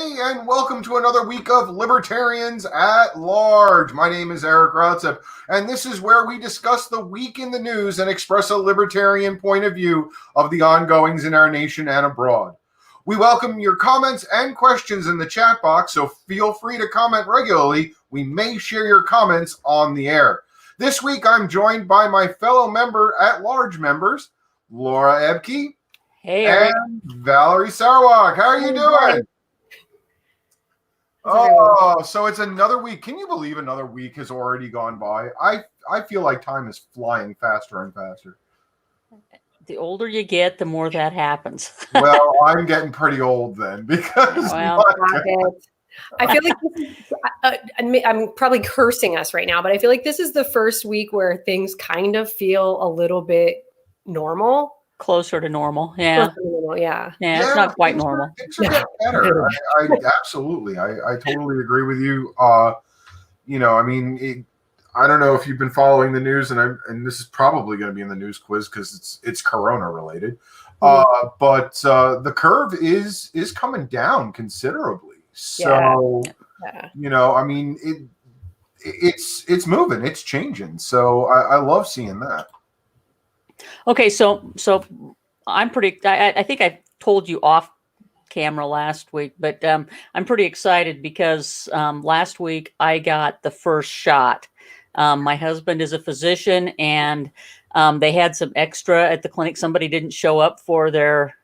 Hey, and welcome to another week of Libertarians at Large. My name is Eric Rotsep, and this is where we discuss the week in the news and express a libertarian point of view of the ongoings in our nation and abroad. We welcome your comments and questions in the chat box, so feel free to comment regularly. We may share your comments on the air. This week, I'm joined by my fellow member-at-large members, Laura Ebke. Hey, Eric. And Valerie Sarwak. How are you doing? Oh, so it's another week. Can you believe another week has already gone by? I feel like time is flying faster and faster. The older you get, the more that happens. Well, I'm getting pretty old then because Well, I feel like I'm probably cursing us right now, but I feel like this is the first week where things kind of feel a little bit normal. Closer to normal. Yeah. Yeah, it's not quite normal. Things are getting better. I absolutely. I totally agree with you. I mean, I don't know if you've been following the news, and this is probably going to be in the news quiz because it's Corona related. But the curve is coming down considerably. So, I mean, it's moving, it's changing. So I love seeing that. Okay, so I'm pretty. I think I told you off camera last week, but I'm pretty excited because last week I got the first shot. My husband is a physician, and they had some extra at the clinic. Somebody didn't show up for their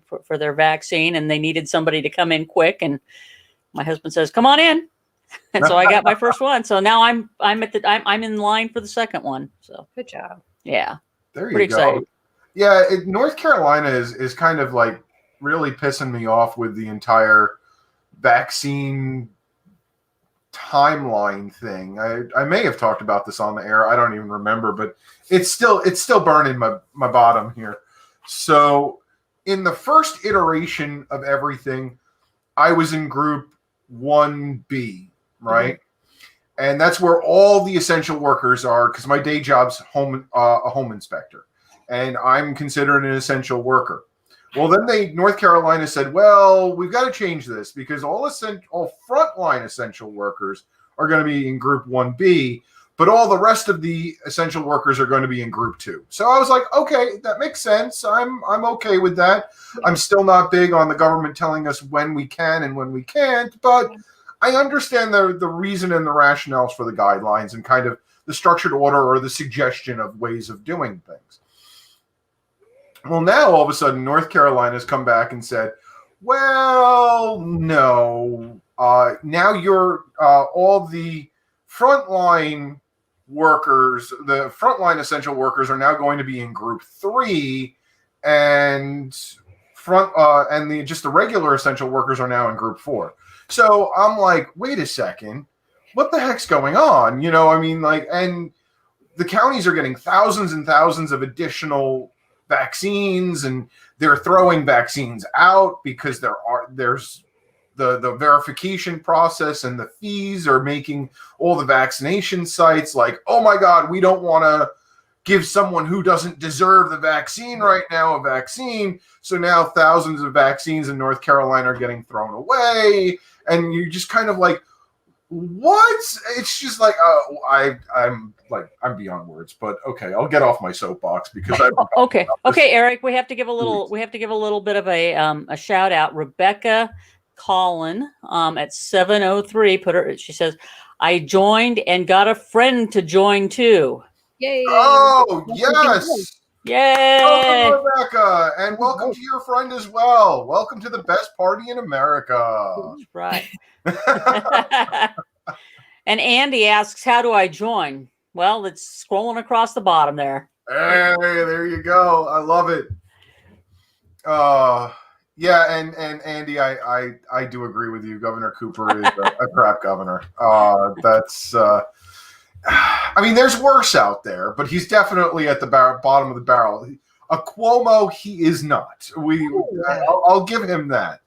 for their vaccine, and they needed somebody to come in quick. And my husband says, "Come on in," and so I got my first one. So now I'm in line for the second one. So good job. Yeah. There you Pretty go. Excited. Yeah, North Carolina is kind of like really pissing me off with the entire vaccine timeline thing. I may have talked about this on the air. I don't even remember, but it's still burning my bottom here. So in the first iteration of everything, I was in group 1B, right? Mm-hmm. And that's where all the essential workers are, because my day job's a home inspector, and I'm considered an essential worker. Well, then North Carolina said, well, we've got to change this because all frontline essential workers are going to be in group 1B, but all the rest of the essential workers are going to be in group 2. So I was like, okay, that makes sense. I'm okay with that. I'm still not big on the government telling us when we can and when we can't, but I understand the reason and the rationales for the guidelines and kind of the structured order or the suggestion of ways of doing things. Well, now all of a sudden, North Carolina's come back and said, well, no. Now you're all the frontline workers, the frontline essential workers are now going to be in group 3, and just the regular essential workers are now in group 4. So I'm like, wait a second, what the heck's going on? I mean, and the counties are getting thousands and thousands of additional vaccines, and they're throwing vaccines out because there's the verification process, and the fees are making all the vaccination sites like, oh my God, we don't want to give someone who doesn't deserve the vaccine right now a vaccine. So now thousands of vaccines in North Carolina are getting thrown away. And you just kind of like, what? It's just like, I'm beyond words, but okay, I'll get off my soapbox because okay, Eric, we have to give a little bit of a shout out. Rebecca Collin at 703 she says, I joined and got a friend to join too. Yay! Oh yes! Yay! Welcome, Rebecca, and welcome to your friend as well. Welcome to the best party in America. That's right. And Andy asks, how do I join? Well, it's scrolling across the bottom there. Hey, there you go. I love it. Yeah, and Andy, I do agree with you. Governor Cooper is a crap governor. I mean, there's worse out there, but he's definitely at the bottom of the barrel. A Cuomo, he is not. I'll give him that,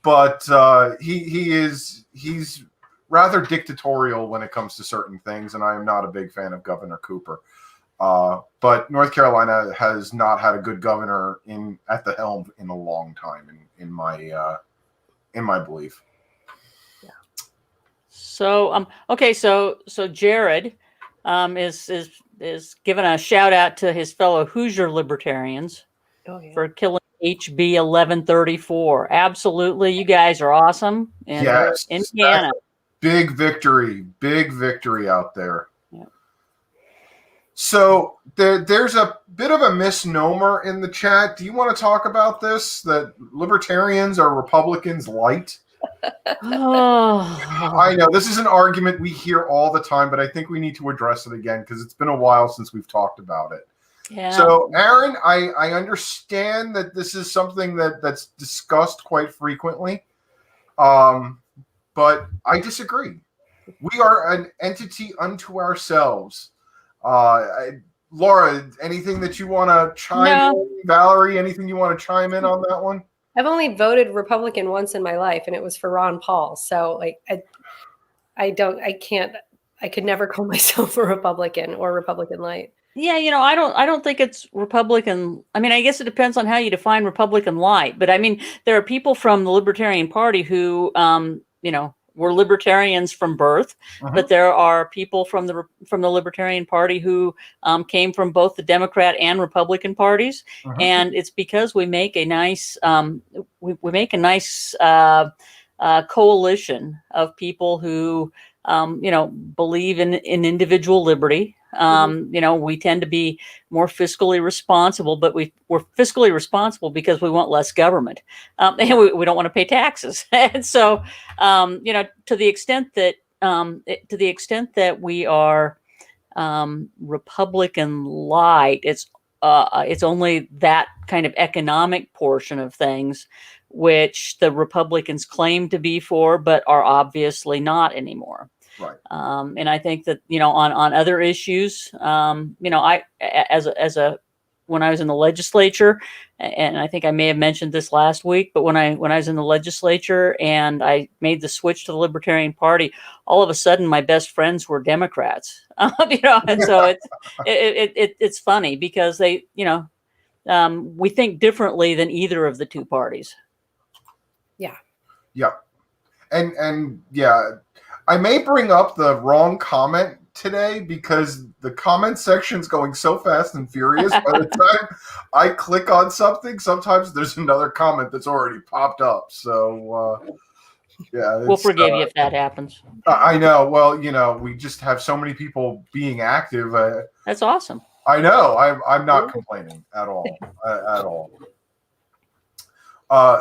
but he's rather dictatorial when it comes to certain things, and I am not a big fan of Governor Cooper. But North Carolina has not had a good governor at the helm in a long time, in my in my belief. So okay, so Jared is giving a shout out to his fellow Hoosier libertarians for killing HB 1134. Absolutely, you guys are awesome, and Yes, Indiana. Big victory out there. Yeah. So there's a bit of a misnomer in the chat. Do you want to talk about this? That libertarians are Republicans light? Oh. I know this is an argument we hear all the time, but I think we need to address it again because it's been a while since we've talked about it. Yeah. So, Aaron, I understand that this is something that's discussed quite frequently, but I disagree. We are an entity unto ourselves. Laura, anything that you want to chime in? Valerie, anything you want to chime in on that one? I've only voted Republican once in my life, and it was for Ron Paul. So, like, I could never call myself a Republican or Republican light. Yeah, I don't think it's Republican. I mean, I guess it depends on how you define Republican light. But I mean, there are people from the Libertarian Party who, were libertarians from birth. But there are people from the Libertarian Party who came from both the Democrat and Republican parties, and it's because we make a nice coalition of people who believe in individual liberty. We tend to be more fiscally responsible, but we're fiscally responsible because we want less government, and we don't want to pay taxes. And so, to the extent that we are Republican light, it's only that kind of economic portion of things which the Republicans claim to be for, but are obviously not anymore. Right. And I think that, on other issues, I, when I was in the legislature, and I think I may have mentioned this last week, but when I was in the legislature and I made the switch to the Libertarian Party, all of a sudden my best friends were Democrats, and so it's funny because they, we think differently than either of the two parties. Yeah. Yeah. And yeah, I may bring up the wrong comment today because the comment section's going so fast and furious. By the time I click on something, sometimes there's another comment that's already popped up. So, yeah. We'll forgive you if that happens. I know. Well, we just have so many people being active. That's awesome. I know. I'm not complaining at all. At all.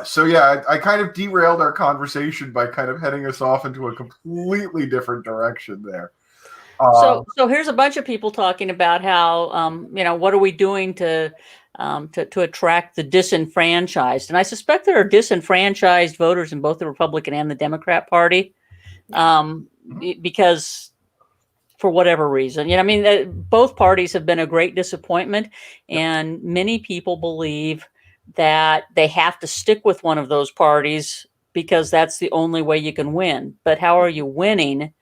So yeah, I kind of derailed our conversation by kind of heading us off into a completely different direction there. So here's a bunch of people talking about how, what are we doing to attract the disenfranchised? And I suspect there are disenfranchised voters in both the Republican and the Democrat Party, because for whatever reason, both parties have been a great disappointment, and many people believe that they have to stick with one of those parties because that's the only way you can win. But how are you winning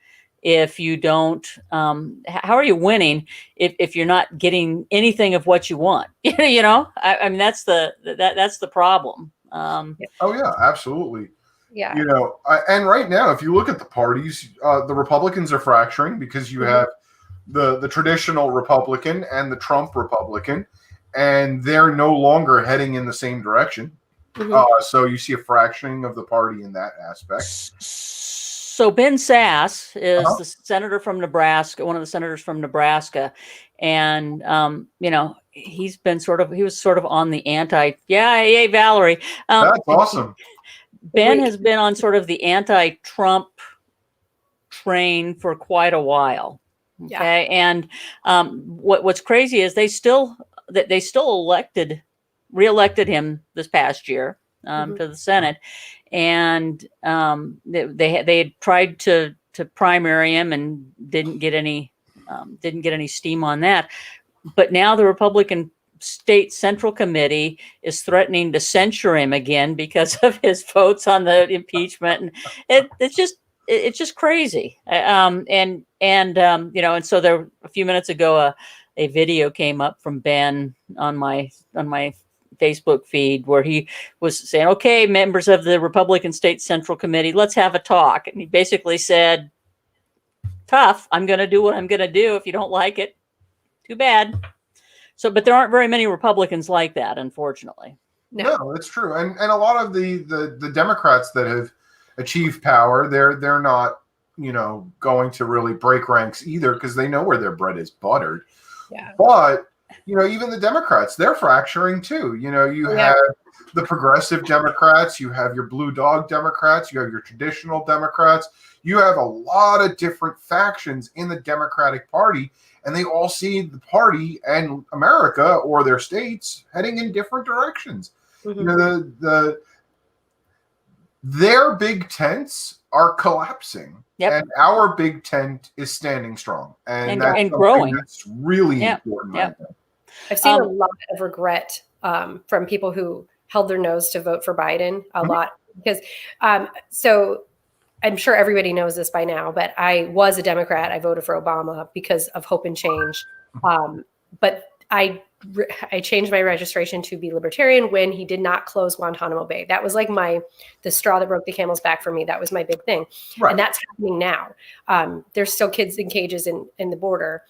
if you don't? How are you winning if you're not getting anything of what you want? I mean, that's the problem. Oh yeah, absolutely. Yeah. And right now, if you look at the parties, the Republicans are fracturing because you have the traditional Republican and the Trump Republican, and they're no longer heading in the same direction. So you see a fracturing of the party in that aspect. So Ben Sass is the senator from Nebraska, one of the senators from Nebraska. And, he was sort of on the yay, Valerie. That's awesome. Ben has been on sort of the anti-Trump train for quite a while. Okay. Yeah. And what's crazy is they still reelected him this past year to the Senate, and they had tried to primary him and didn't get any steam on that. But now the Republican State Central Committee is threatening to censure him again because of his votes on the impeachment, and it's just crazy. And so there a few minutes ago a video came up from Ben on my Facebook feed where he was saying, okay, members of the Republican State Central Committee, let's have a talk. And he basically said, tough, I'm going to do what I'm going to do. If you don't like it, too bad. So, but there aren't very many Republicans like that, unfortunately. No, it's true. And a lot of the Democrats that have achieved power, they're not, going to really break ranks either, because they know where their bread is buttered. Yeah. But, even the Democrats, they're fracturing too. You have the progressive Democrats, you have your blue dog Democrats, you have your traditional Democrats. You have a lot of different factions in the Democratic Party, and they all see the party and America or their states heading in different directions. Mm-hmm. Their big tents are collapsing, and our big tent is standing strong, and growing. That's really important. I've seen a lot of regret from people who held their nose to vote for Biden a lot, because so I'm sure everybody knows this by now, but I was a Democrat. I voted for Obama because of hope and change, but I changed my registration to be Libertarian when he did not close Guantanamo Bay. That was like the straw that broke the camel's back for me. That was my big thing. Right. And that's happening now. There's still kids in cages at the border.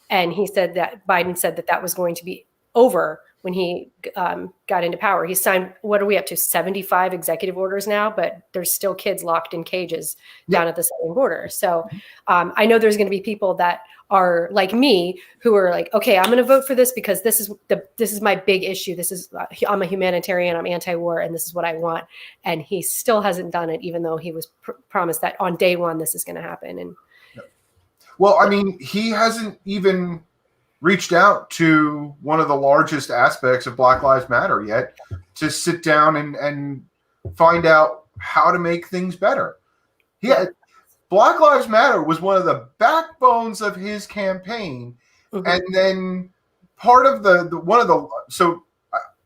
And Biden said that was going to be over when he got into power. He signed, what are we up to, 75 executive orders now, but there's still kids locked in cages down at the southern border. So I know there's going to be people that are like me who are like, okay, I'm going to vote for this because this is my big issue. I'm a humanitarian, I'm anti-war, and this is what I want. And he still hasn't done it, even though he was promised that on day one, this is going to happen. And well, I mean, he hasn't even reached out to one of the largest aspects of Black Lives Matter yet to sit down and find out how to make things better. Black Lives Matter was one of the backbones of his campaign. Mm-hmm. And then part of so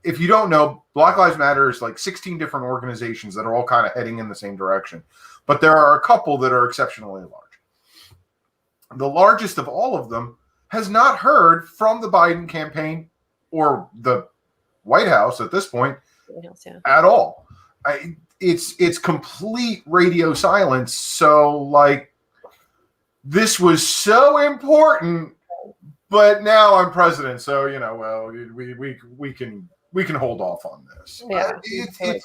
if you don't know, Black Lives Matter is like 16 different organizations that are all kind of heading in the same direction. But there are a couple that are exceptionally large. The largest of all of them has not heard from the Biden campaign or the White House at this point at all. It's complete radio silence. So like, this was so important, but now I'm president, so we can hold off on this. Yeah,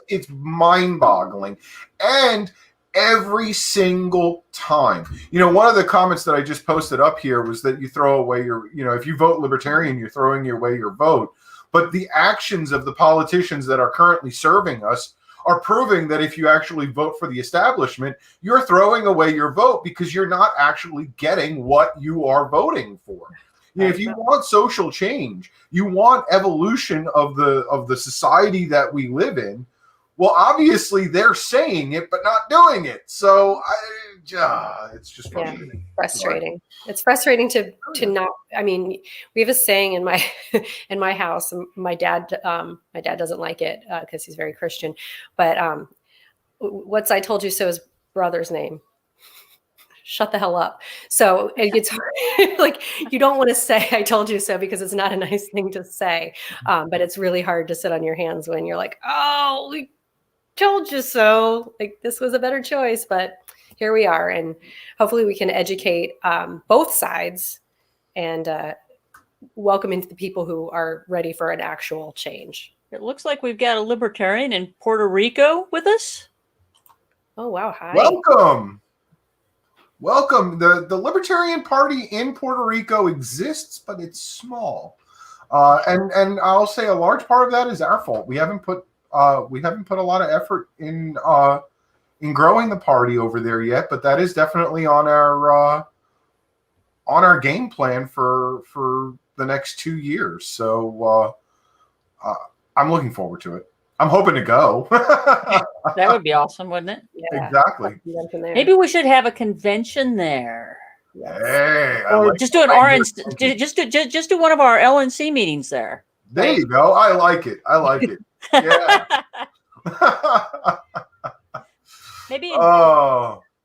it's mind-boggling, and every single time. One of the comments that I just posted up here was that you throw away if you vote Libertarian, you're throwing away your vote. But the actions of the politicians that are currently serving us are proving that if you actually vote for the establishment, you're throwing away your vote because you're not actually getting what you are voting for. If you want social change, you want evolution of the society that we live in. Well, obviously they're saying it, but not doing it. So it's just frustrating. Frustrating. It's frustrating to not. I mean, we have a saying in my house. My dad doesn't like it because he's very Christian. But what's "I told you so" is brother's name. Shut the hell up. So it gets like, you don't want to say "I told you so" because it's not a nice thing to say. But it's really hard to sit on your hands when you're like, oh, we told you so. Like, this was a better choice, but here we are. And hopefully we can educate both sides and welcome into the people who are ready for an actual change. It looks like we've got a Libertarian in Puerto Rico with us. Oh, wow. Hi. Welcome. The Libertarian Party in Puerto Rico exists, but it's small. And I'll say a large part of that is our fault. We haven't put a lot of effort in growing the party over there yet, but that is definitely on our game plan for the next 2 years. So I'm looking forward to it. I'm hoping to go. That would be awesome, wouldn't it? Yeah. Exactly. Maybe we should have a convention there. Hey, or just do an RNC. Just do one of our LNC meetings there. There you go. I like it. Yeah. Maybe.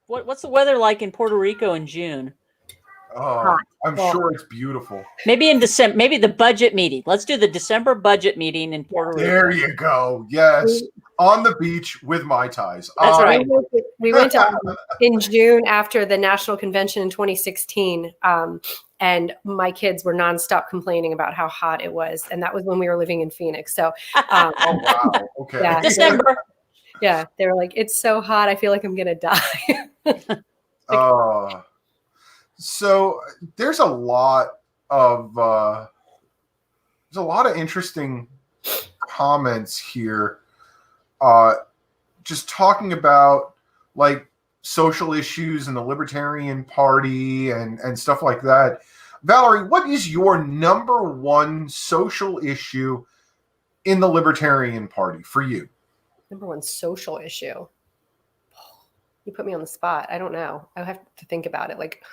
What's the weather like in Puerto Rico in June? Oh, I'm sure it's beautiful. Maybe in December, maybe the budget meeting. Let's do the December budget meeting in Puerto Rico. There you go. Yes. On the beach with Mai Tais. That's right. We went in June after the national convention in 2016. And my kids were nonstop complaining about how hot it was. And that was when we were living in Phoenix. So, oh, wow. Okay. Yeah. December. Yeah. They were like, it's so hot. I feel like I'm going to die. So there's a lot of interesting comments here. Just talking about like social issues in the Libertarian Party and stuff like that. Valerie, what is your number one social issue in the Libertarian Party for you? Number one social issue. You put me on the spot. I don't know. I have to think about it. Like,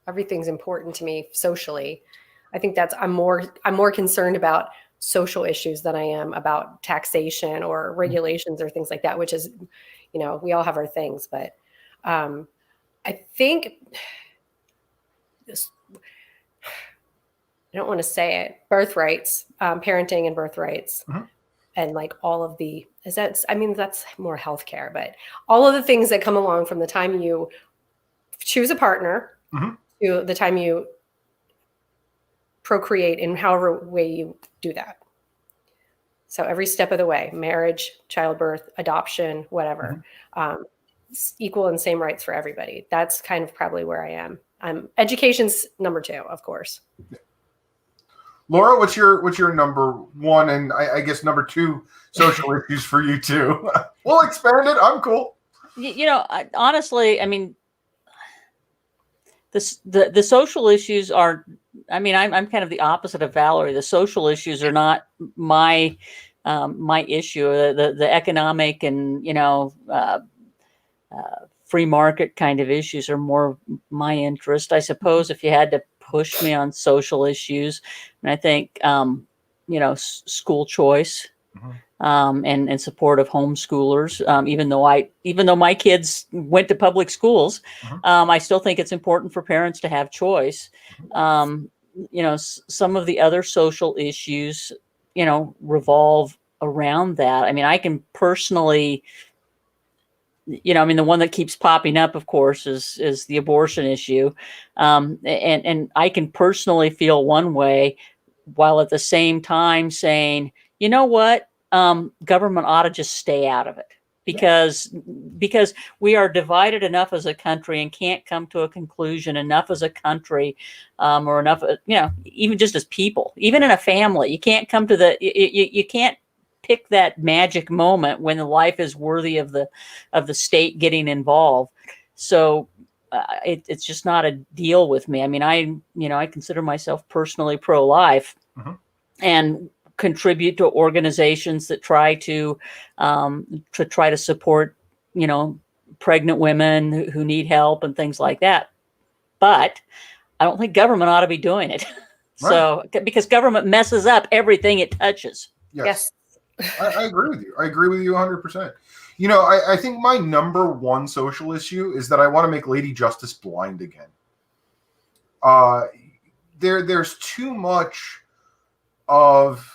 everything's important to me socially. I think I'm more concerned about social issues than I am about taxation or regulations or things like that, which is, we all have our things, but I think I don't want to say it, birthrights, parenting and birthrights. Mm-hmm. And like all of that's more healthcare, but all of the things that come along from the time you choose a partner mm-hmm. to the time you procreate in however way you do that. So every step of the way, marriage, childbirth, adoption, whatever, mm-hmm. Equal and same rights for everybody. That's kind of probably where I am. Education's number two, of course. Laura, what's your number one and I guess number two social issues for you too? We'll expand it. I'm cool. Honestly, I mean, the social issues are. I mean, I'm kind of the opposite of Valerie. The social issues are not my issue. The economic and free market kind of issues are more my interest, I suppose. If you had to push me on social issues, and I think school choice mm-hmm. And support of homeschoolers. Even though my kids went to public schools, mm-hmm. I still think it's important for parents to have choice. Some of the other social issues, revolve around that. I mean, I can personally. The one that keeps popping up, of course, is the abortion issue. And I can personally feel one way while at the same time saying, you know what, government ought to just stay out of it because we are divided enough as a country and can't come to a conclusion enough as a country or enough, even just as people, even in a family, you can't come to you can't pick that magic moment when the life is worthy of the state getting involved. So it's just not a deal with me. I mean, I consider myself personally pro-life mm-hmm. and contribute to organizations that try to support, pregnant women who need help and things like that. But I don't think government ought to be doing it. Right. So because government messes up everything it touches. Yes. I agree with you. I agree with you 100%. I think my number one social issue is that I want to make Lady Justice blind again. There's too much of,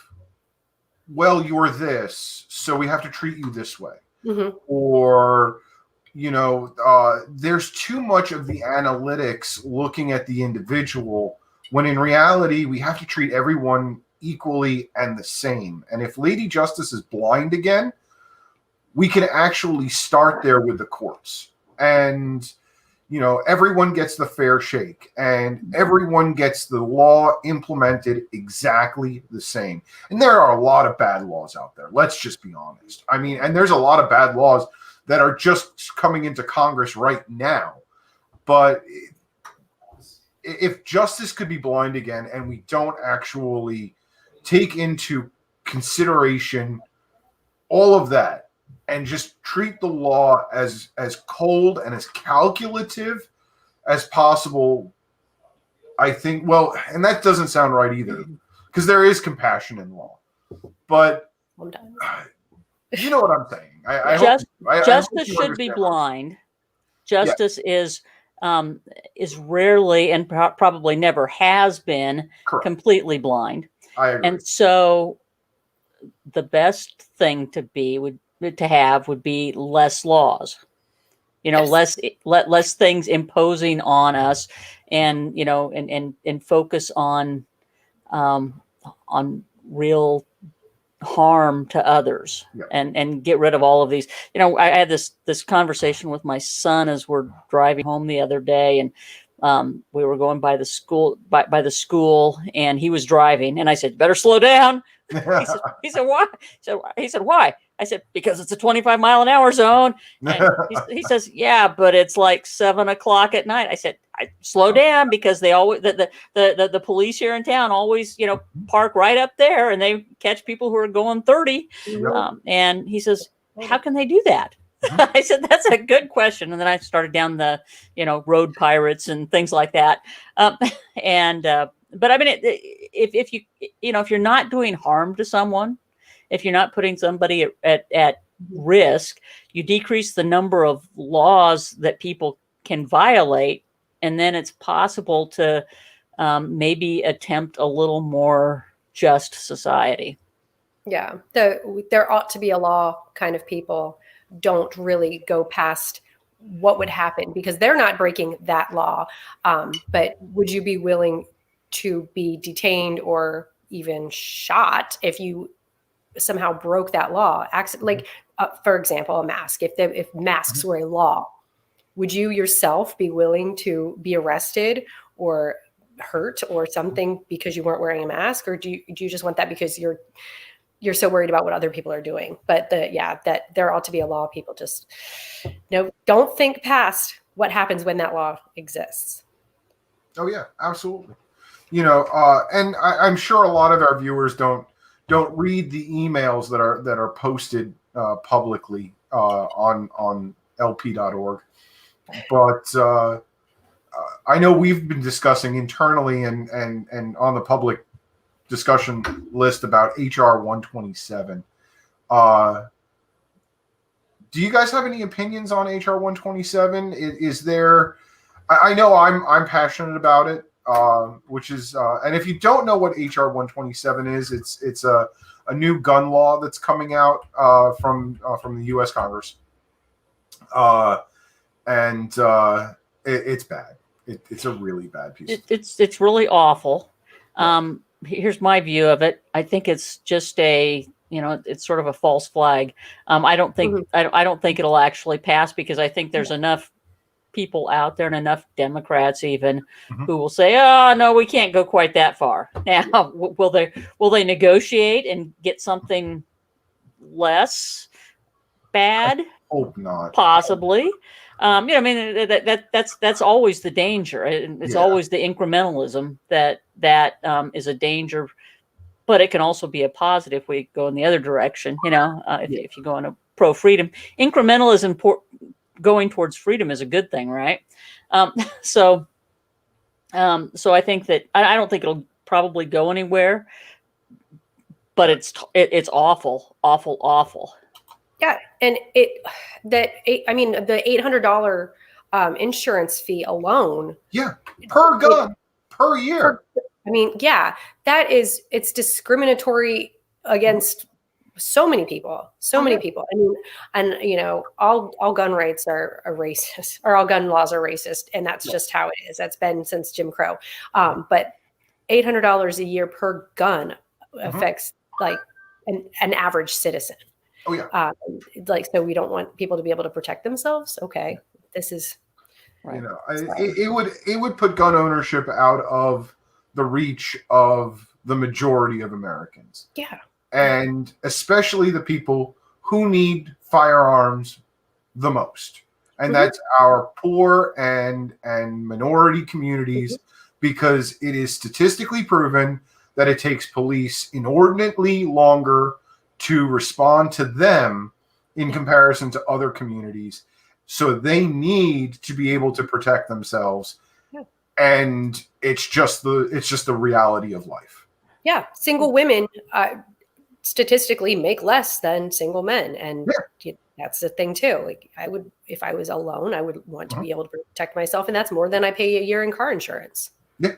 well, you're this, so we have to treat you this way. Mm-hmm. Or, there's too much of the analytics looking at the individual when in reality, we have to treat everyone equally and the same. And if Lady Justice is blind again, we can actually start there with the courts. And, everyone gets the fair shake and everyone gets the law implemented exactly the same. And there are a lot of bad laws out there. Let's just be honest. I mean, and there's a lot of bad laws that are just coming into Congress right now. But if justice could be blind again and we don't actually take into consideration all of that and just treat the law as cold and as calculative as possible, I think, well, and that doesn't sound right either, because there is compassion in law. But you know what I'm saying. Justice should be blind. Justice is is rarely and probably never has been Correct. completely blind. I agree. And so the best thing to have would be less laws, Yes. less things imposing on us, and and focus on real harm to others. Yeah. and get rid of all of these. I had this conversation with my son as we're driving home the other day, and we were going by the school and he was driving, and I said, better slow down. He said why? He said why? I said, because it's a 25-mile-an-hour zone. And he says, yeah, but it's like 7:00 at night. I said, slow down, because they always the police here in town always park right up there, and they catch people who are going 30. And he says, how can they do that? I said, that's a good question. And then I started down the road pirates and things like that. But I mean, if you if you're not doing harm to someone, if you're not putting somebody at risk, you decrease the number of laws that people can violate, and then it's possible to maybe attempt a little more just society. Yeah, there ought to be a law kind of people don't really go past what would happen, because they're not breaking that law. But would you be willing to be detained or even shot if you somehow broke that law? Like, for example, a mask. If masks were a law, would you yourself be willing to be arrested or hurt or something because you weren't wearing a mask? Or do you just want that because you're so worried about what other people are doing? But that there ought to be a law. People just don't think past what happens when that law exists. Oh yeah, absolutely. And I'm sure a lot of our viewers don't read the emails that are posted publicly on lp.org, but I know we've been discussing internally and on the public discussion list about HR 127. Do you guys have any opinions on HR 127? Is there? I know I'm passionate about it. Which is, and if you don't know what HR 127 is, it's a new gun law that's coming out from the U.S. Congress, and it's bad. It's a really bad piece. It's really awful. Here's my view of it. I think it's just it's sort of a false flag. I don't think I don't think it'll actually pass, because I think there's enough people out there and enough Democrats even who will say, oh no, we can't go quite that far. Now, will they negotiate and get something less bad? I hope not. Possibly. I mean, that's always the danger. It's always the incrementalism that is a danger, but it can also be a positive if we go in the other direction. If you go in a pro-freedom, incrementalism going towards freedom is a good thing, right? So I think that I don't think it'll probably go anywhere, but it's awful, awful, awful. Yeah, and the $800 insurance fee alone. Yeah, per gun per year. It's discriminatory against so many people. I mean, and all gun rights are racist, or all gun laws are racist, and that's just how it is. That's been since Jim Crow. But $800 a year per gun affects like an average citizen. Oh yeah. So we don't want people to be able to protect themselves. Okay, this is right. It would put gun ownership out of the reach of the majority of Americans. Yeah. And especially the people who need firearms the most. And that's our poor and minority communities, because it is statistically proven that it takes police inordinately longer to respond to them in comparison to other communities. So they need to be able to protect themselves. Yeah. And it's just the reality of life. Yeah. Single women statistically make less than single men, and that's the thing too. Like I would, if I was alone, I would want to be able to protect myself, and that's more than I pay a year in car insurance. Yeah.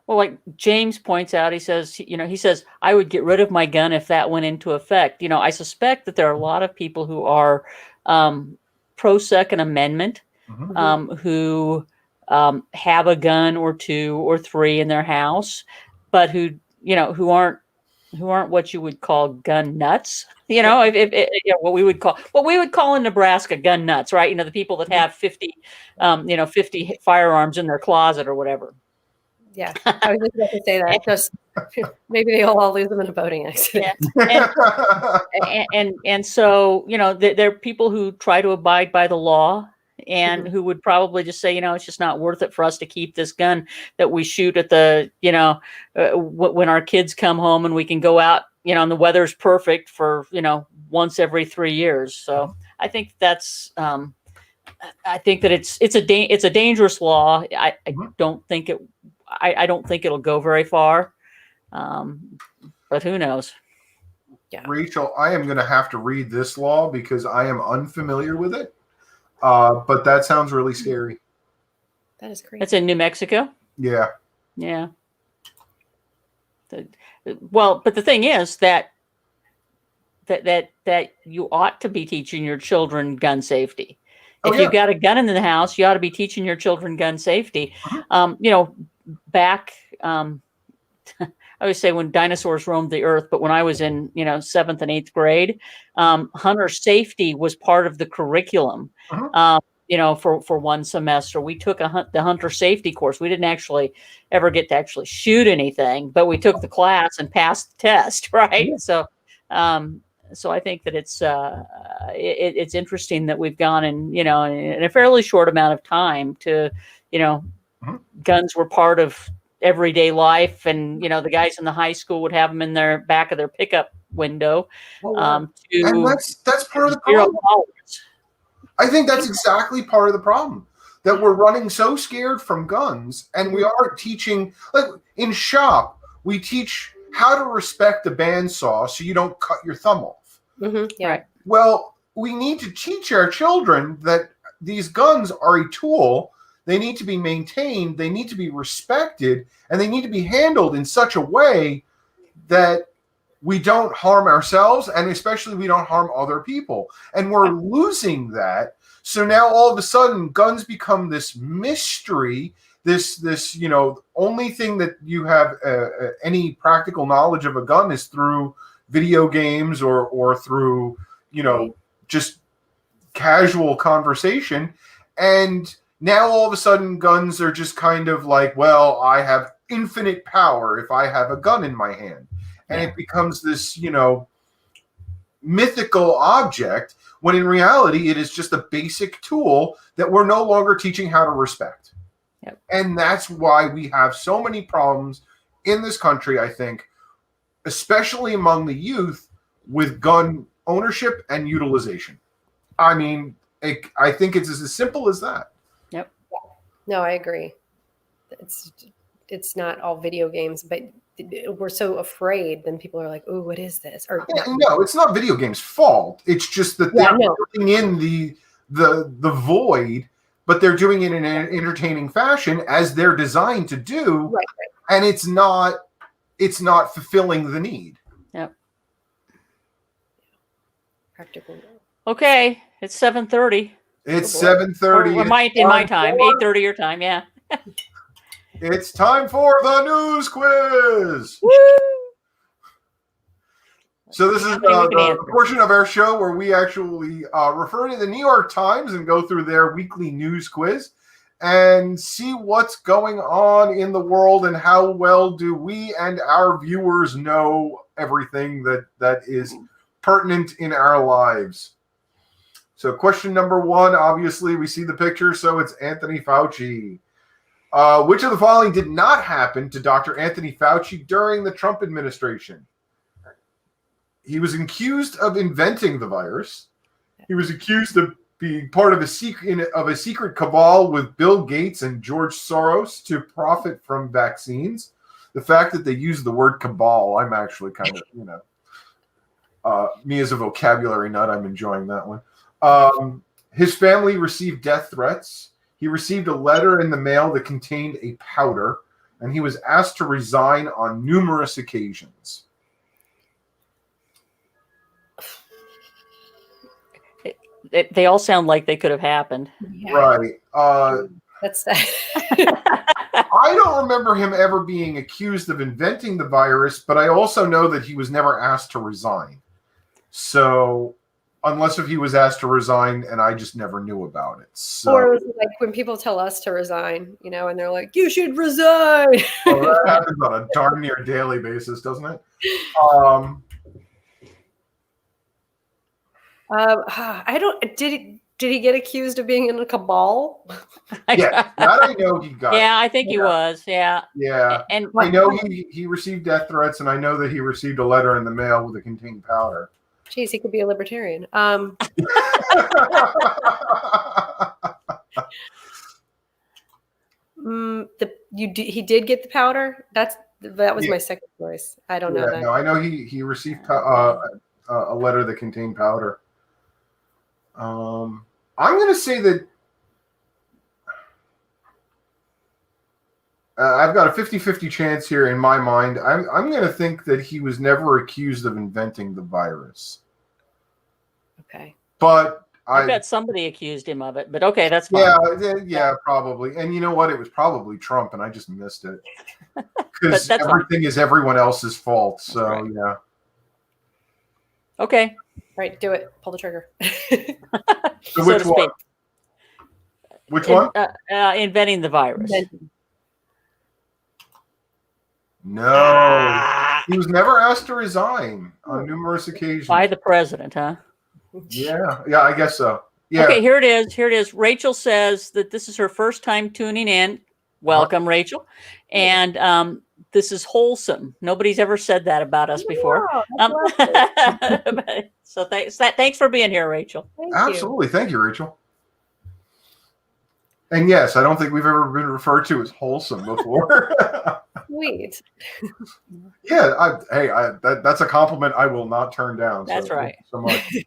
Well, like James points out, he says, I would get rid of my gun if that went into effect. I suspect that there are a lot of people who are pro Second Amendment, who have a gun or 2 or 3 in their house, but who aren't what you would call gun nuts. What we would call in Nebraska gun nuts, right? The people that have 50 firearms in their closet or whatever. Yeah, I was just about to say that. Just maybe they'll all lose them in a boating accident. And so there are people who try to abide by the law, and who would probably just say, it's just not worth it for us to keep this gun that we shoot at the, when our kids come home and we can go out, and the weather's perfect for, once every 3 years. So I think that's, I think that it's a dangerous law. I don't think it'll go very far. But who knows? Yeah. Rachel, I am going to have to read this law because I am unfamiliar with it. But that sounds really scary. That is crazy. That's in New Mexico? Yeah. Yeah. Well, but the thing is that you ought to be teaching your children gun safety. If you've got a gun in the house, you ought to be teaching your children gun safety. Back, I always say when dinosaurs roamed the earth, but when I was in, 7th and 8th grade, hunter safety was part of the curriculum. For one semester, we took the hunter safety course. We didn't actually ever get to actually shoot anything, but we took the class and passed the test. Right. So I think that it's interesting that we've gone in a fairly short amount of time to, guns were part of everyday life, and the guys in the high school would have them in their back of their pickup window. And that's part of the problem. I think that's exactly part of the problem, that we're running so scared from guns, and we aren't teaching. Like in shop, we teach how to respect the bandsaw so you don't cut your thumb off. Yeah. Right. Well, we need to teach our children that these guns are a tool. They need to be maintained, they need to be respected, and they need to be handled in such a way that we don't harm ourselves, and especially we don't harm other people. And we're losing that. So now all of a sudden guns become this mystery, this only thing that you have any practical knowledge of a gun is through video games or through, just casual conversation. And now all of a sudden guns are just kind of like, well, I have infinite power if I have a gun in my hand. And it becomes this, mythical object, when in reality it is just a basic tool that we're no longer teaching how to respect. Yep. And that's why we have so many problems in this country, I think, especially among the youth, with gun ownership and utilization. I mean, I think it's as simple as that. Yep. No, I agree. It's not all video games, but we're so afraid. Then people are like, "Oh, what is this?" Or no, it's not video games' fault. It's just that they're putting in the void, but they're doing it in an entertaining fashion as they're designed to do, right. And it's not fulfilling the need. Yep. Practical. Okay, it's 7:30. It's 7:30. In my time, 8:30 your time. Yeah. It's time for the news quiz. Woo! So this is the portion of our show where we actually refer to the New York Times and go through their weekly news quiz and see what's going on in the world and how well do we and our viewers know everything that is pertinent in our lives. So question number 1, obviously we see the picture, so it's Anthony Fauci. Which of the following did not happen to Dr. Anthony Fauci during the Trump administration? He was accused of inventing the virus. He was accused of being part of a secret cabal with Bill Gates and George Soros to profit from vaccines. The fact that they use the word cabal, I'm actually kind of, Me as a vocabulary nut, I'm enjoying that one. His family received death threats. He received a letter in the mail that contained a powder, and he was asked to resign on numerous occasions. They all sound like they could have happened. Yeah. Right. That's I don't remember him ever being accused of inventing the virus, but I also know that he was never asked to resign. So, unless if he was asked to resign and I just never knew about it. So, or it was like when people tell us to resign, you know, and they're like, "You should resign." well, that happens on a darn near daily basis, doesn't it? I don't. Did he get accused of being in a cabal? Yeah, that I know he got. Yeah, I think he was. Yeah. Yeah. And I know he received death threats, and I know that he received a letter in the mail with a contained powder. Geez, he could be a libertarian. He did get the powder. That was my second choice. I don't know that. No, I know he received a letter that contained powder. I'm going to say that I've got a 50-50 chance here in my mind. I'm going to think that he was never accused of inventing the virus. Okay. But I bet somebody accused him of it, but okay, that's fine. Yeah, probably. And you know what? It was probably Trump, and I just missed it. Because everything is everyone else's fault. So, right. Yeah. Okay. All right, do it. Pull the trigger. So which one? Which one? Inventing the virus. No. He was never asked to resign on numerous occasions. By the president, huh? Yeah, I guess so. Yeah. Okay, here it is. Rachel says that this is her first time tuning in. Welcome, Rachel. And this is wholesome. Nobody's ever said that about us before. So thanks for being here, Rachel. Absolutely. Thank you, Rachel. And yes, I don't think we've ever been referred to as wholesome before. Sweet. Yeah, that's a compliment I will not turn down. That's right. So much.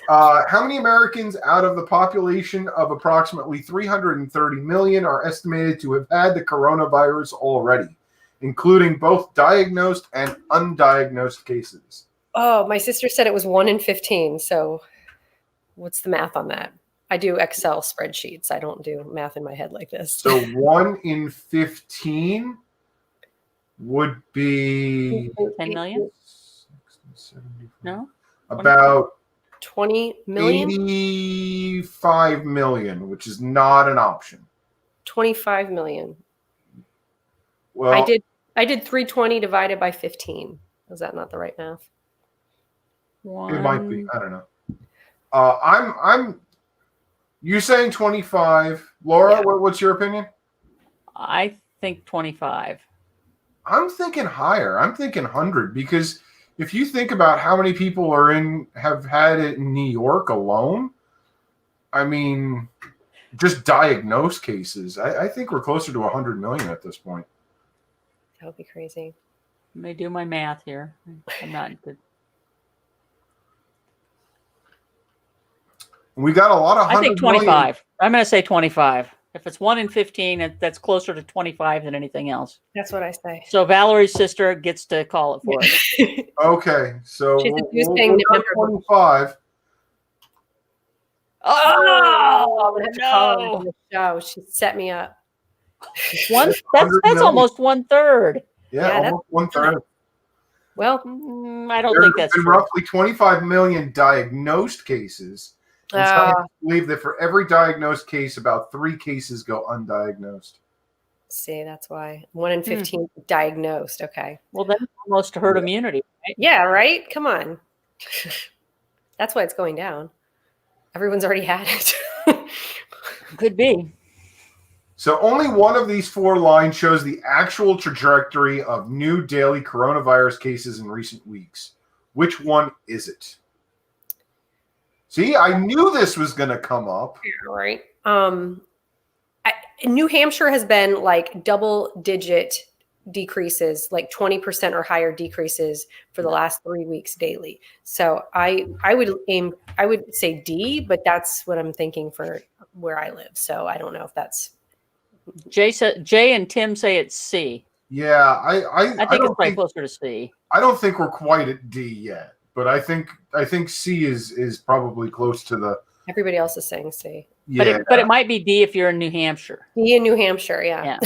How many Americans out of the population of approximately 330 million are estimated to have had the coronavirus already, including both diagnosed and undiagnosed cases? Oh, my sister said it was 1 in 15. So what's the math on that? I do Excel spreadsheets. I don't do math in my head like this. So 1 in 15 would be 10 million? No? About 20 million? 85 million, which is not an option. 25 million. Well, I did 320 divided by 15. Is that not the right math? It might be. I don't know. I'm you saying 25. Laura, what's your opinion? I think 25. I'm thinking higher. I'm thinking 100, because if you think about how many people have had it in New York alone, I mean, just diagnosed cases, I think we're closer to 100 million at this point. That would be crazy. Let me do my math here. I'm not good. We got a lot of. I think 25. Million. I'm going to say 25. If it's 1 in 15, that's closer to 25 than anything else. That's what I say. So Valerie's sister gets to call it for us. Okay, so we'll 25. Oh, I'm gonna have to call her on the show. She set me up. That's almost 1/3. Yeah, almost 1/3. Well, I don't think that's been true. Roughly 25 million diagnosed cases. And scientists believe that for every diagnosed case, about 3 cases go undiagnosed. See, that's why 1 in 15 diagnosed. Okay. Well, that's almost herd immunity, right? Yeah, right? Come on. That's why it's going down. Everyone's already had it. Could be. So only one of these 4 lines shows the actual trajectory of new daily coronavirus cases in recent weeks. Which one is it? See, I knew this was going to come up. Right. New Hampshire has been like double-digit decreases, like 20% or higher decreases for the last 3 weeks daily. So I would say D, but that's what I'm thinking for where I live. So I don't know if that's. Jay and Tim say it's C. Yeah, I think it's probably closer to C. I don't think we're quite at D yet, but I think C is probably close to the. Everybody else is saying C. Yeah, But it might be D if you're in New Hampshire. D in New Hampshire, yeah.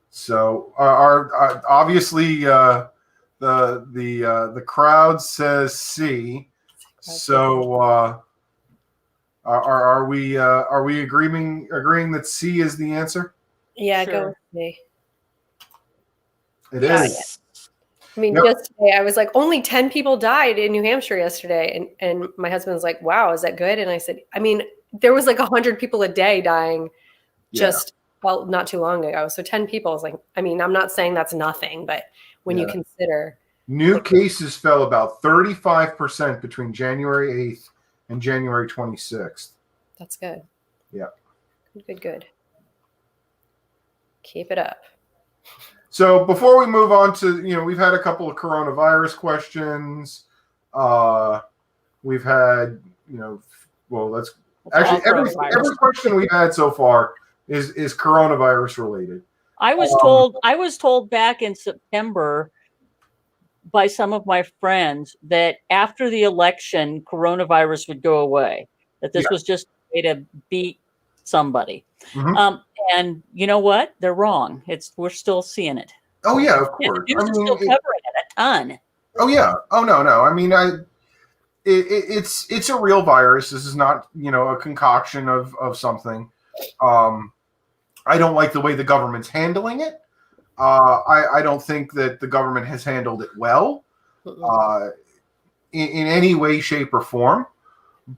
So our obviously the crowd says C. So are we agreeing that C is the answer? Yeah, Sure. go with C. It is. I mean, yesterday I was like, only 10 people died in New Hampshire yesterday. And my husband's like, wow, is that good? And I said, I mean, there was like 100 people a day dying not too long ago. So 10 people is like, I mean, I'm not saying that's nothing, but when you consider. New cases fell about 35% between January 8th and January 26th. That's good. Yeah. Good. Keep it up. So before we move on to, we've had a couple of coronavirus questions. We've had, that's actually every question we've had so far is coronavirus related. I was told back in September by some of my friends that after the election, coronavirus would go away, that this was just a way to beat somebody. Mm-hmm. And you know what? They're wrong. We're still seeing it. Oh yeah, of course. The news is still covering it a ton. Oh yeah. Oh no. I mean, it's a real virus. This is not, a concoction of something. I don't like the way the government's handling it. I don't think that the government has handled it well, in any way, shape, or form.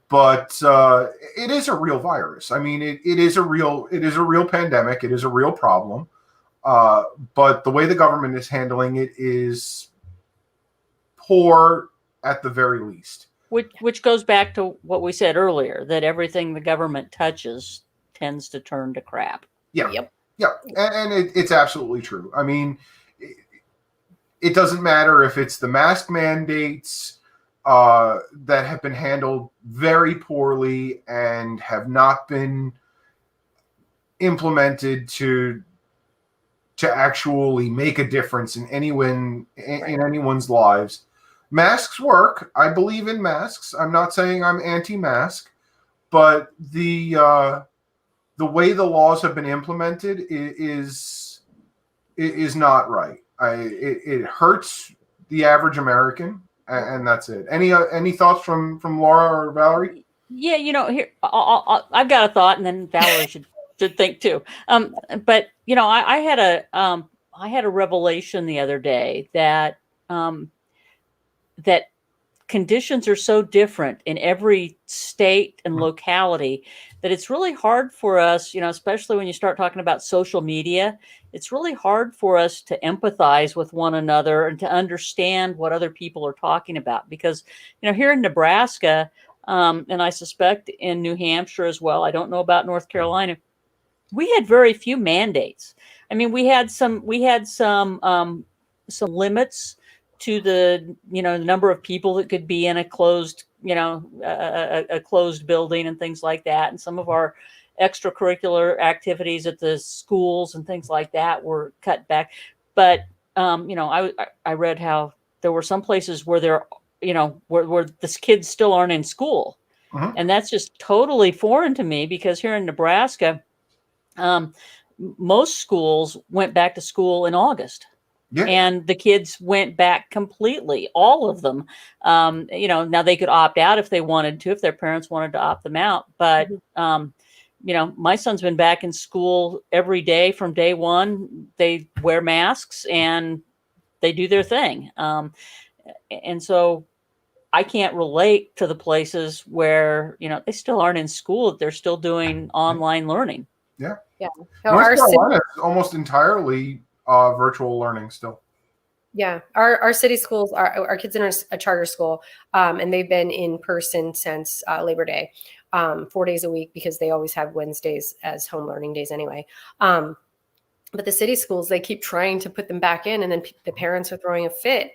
But it is a real virus. I mean, it is a real pandemic. It is a real problem. But the way the government is handling it is poor at the very least. Which goes back to what we said earlier, that everything the government touches tends to turn to crap. Yeah. Yep. Yeah. And it's absolutely true. I mean, it doesn't matter if it's the mask mandates that have been handled very poorly and have not been implemented to actually make a difference in anyone's lives. Masks work. I believe in masks. I'm not saying I'm anti-mask, but the way the laws have been implemented is not right. It hurts the average American, and that's it. Any thoughts from Laura or Valerie? Yeah, here I've got a thought, and then Valerie should think too. But I had a revelation the other day that that conditions are so different in every state and locality that it's really hard for us, especially when you start talking about social media, it's really hard for us to empathize with one another and to understand what other people are talking about. Because, here in Nebraska, and I suspect in New Hampshire as well, I don't know about North Carolina, we had very few mandates. I mean, we had some limits to the number of people that could be in a closed a closed building and things like that, and some of our extracurricular activities at the schools and things like that were cut back. But I read how there were some places where where the kids still aren't in school, and that's just totally foreign to me, because here in Nebraska, most schools went back to school in August. Yeah. And the kids went back completely, all of them. Now they could opt out if they wanted to, if their parents wanted to opt them out. But, my son's been back in school every day from day one. They wear masks and they do their thing. And so I can't relate to the places where, they still aren't in school. They're still doing online learning. Yeah. Yeah. North Carolina is almost entirely virtual learning still. Yeah, our city schools, our kids in a charter school, and they've been in person since Labor Day, 4 days a week because they always have Wednesdays as home learning days anyway. But the city schools, they keep trying to put them back in, and then the parents are throwing a fit.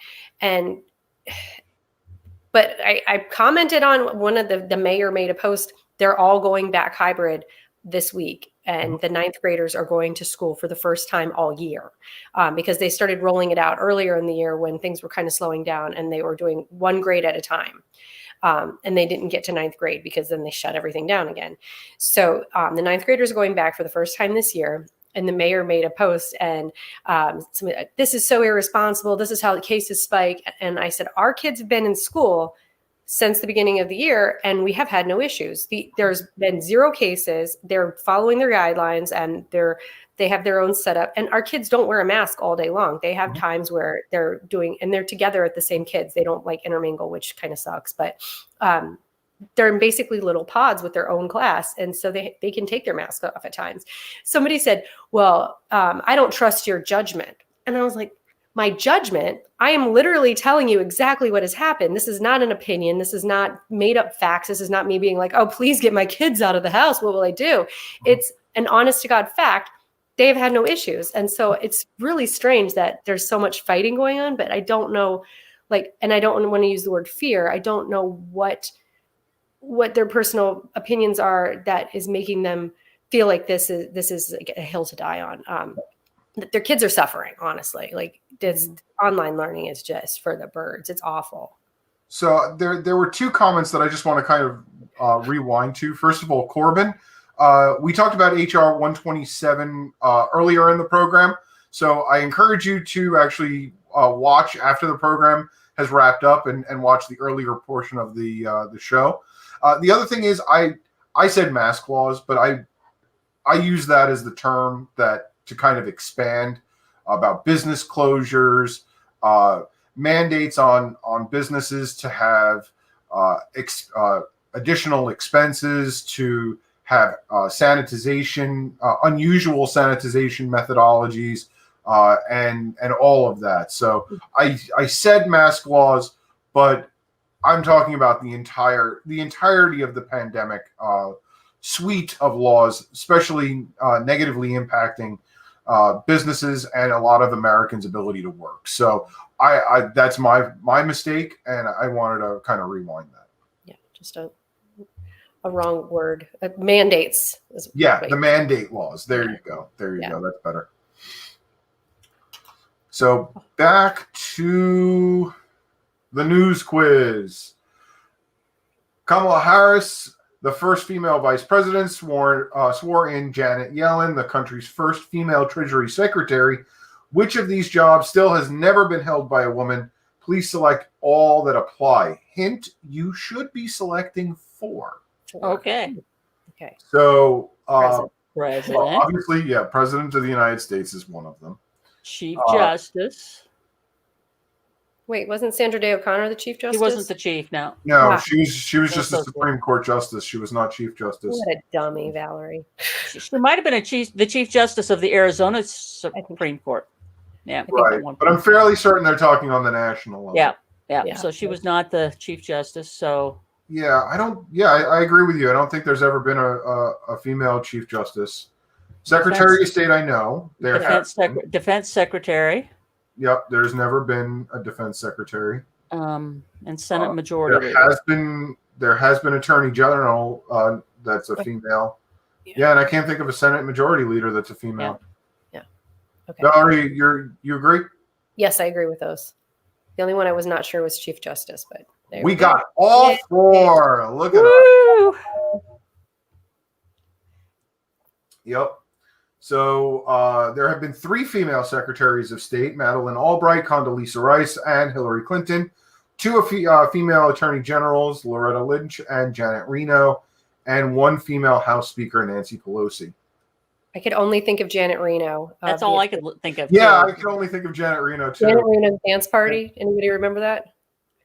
But I commented on one of the mayor made a post. They're all going back hybrid this week, and the ninth graders are going to school for the first time all year, because they started rolling it out earlier in the year when things were kind of slowing down, and they were doing one grade at a time. And they didn't get to ninth grade because then they shut everything down again. So the ninth graders are going back for the first time this year. And the mayor made a post, and this is so irresponsible. This is how the cases spike. And I said, our kids have been in school since the beginning of the year, and we have had no issues. There's been 0 cases. They're following their guidelines, and they have their own setup. And our kids don't wear a mask all day long. They have times where they're together at the same kids. They don't like intermingle, which kind of sucks. But they're in basically little pods with their own class. And so they can take their mask off at times. Somebody said, well, I don't trust your judgment. And I was like, my judgment, I am literally telling you exactly what has happened. This is not an opinion. This is not made up facts. This is not me being like, oh, please get my kids out of the house. What will I do? It's an honest to God fact. They've had no issues. And so it's really strange that there's so much fighting going on, but I don't know, and I don't want to use the word fear. I don't know what their personal opinions are that is making them feel like this is like a hill to die on. Their kids are suffering, honestly. Like, this online learning is just for the birds. It's awful. So there were 2 comments that I just want to kind of rewind to. First of all, Corbin, we talked about HR 127 earlier in the program. So I encourage you to actually watch after the program has wrapped up and watch the earlier portion of the show. The other thing is I said mask laws, but I use that as the term to kind of expand about business closures, mandates on businesses to have additional expenses, to have sanitization, unusual sanitization methodologies, and all of that. So I said mask laws, but I'm talking about the entirety of the pandemic suite of laws, especially negatively impacting businesses and a lot of Americans' ability to work. So I that's my mistake, and I wanted to kind of rewind that. Yeah, just a wrong word. Mandates. The mandate laws. There you go. There you go. That's better. So back to the news quiz. Kamala Harris, the first female vice president, swore in Janet Yellen, the country's first female Treasury Secretary. Which of these jobs still has never been held by a woman? Please select all that apply. Hint, you should be selecting 4. Okay. So, President. well, obviously, President of the United States is one of them. Chief Justice. Wait, wasn't Sandra Day O'Connor the Chief Justice? He wasn't the chief, no. No, she was just a Supreme Court justice. She was not Chief Justice. What a dummy, Valerie. She might have been the Chief Justice of the Arizona Supreme Court. Yeah, right. But I'm fairly certain they're talking on the national level. Yeah. So she was not the Chief Justice. So I agree with you. I don't think there's ever been a female Chief Justice. Secretary of State, I know. Defense Secretary. Yep, there's never been a defense secretary. And Senate Majority Leader. There has been Attorney General that's a female. Yeah, and I can't think of a Senate Majority Leader that's a female. Yeah. Okay. Valerie, you agree? Yes, I agree with those. The only one I was not sure was Chief Justice, but we got all 4. Look at us. Yep. So there have been 3 female secretaries of state: Madeleine Albright, Condoleezza Rice, and Hillary Clinton. 2 female attorney generals, Loretta Lynch and Janet Reno, and 1 female House Speaker, Nancy Pelosi. I could only think of Janet Reno. That's all I could think of. Yeah, I could only think of Janet Reno too. Janet Reno's dance party. Anybody remember that?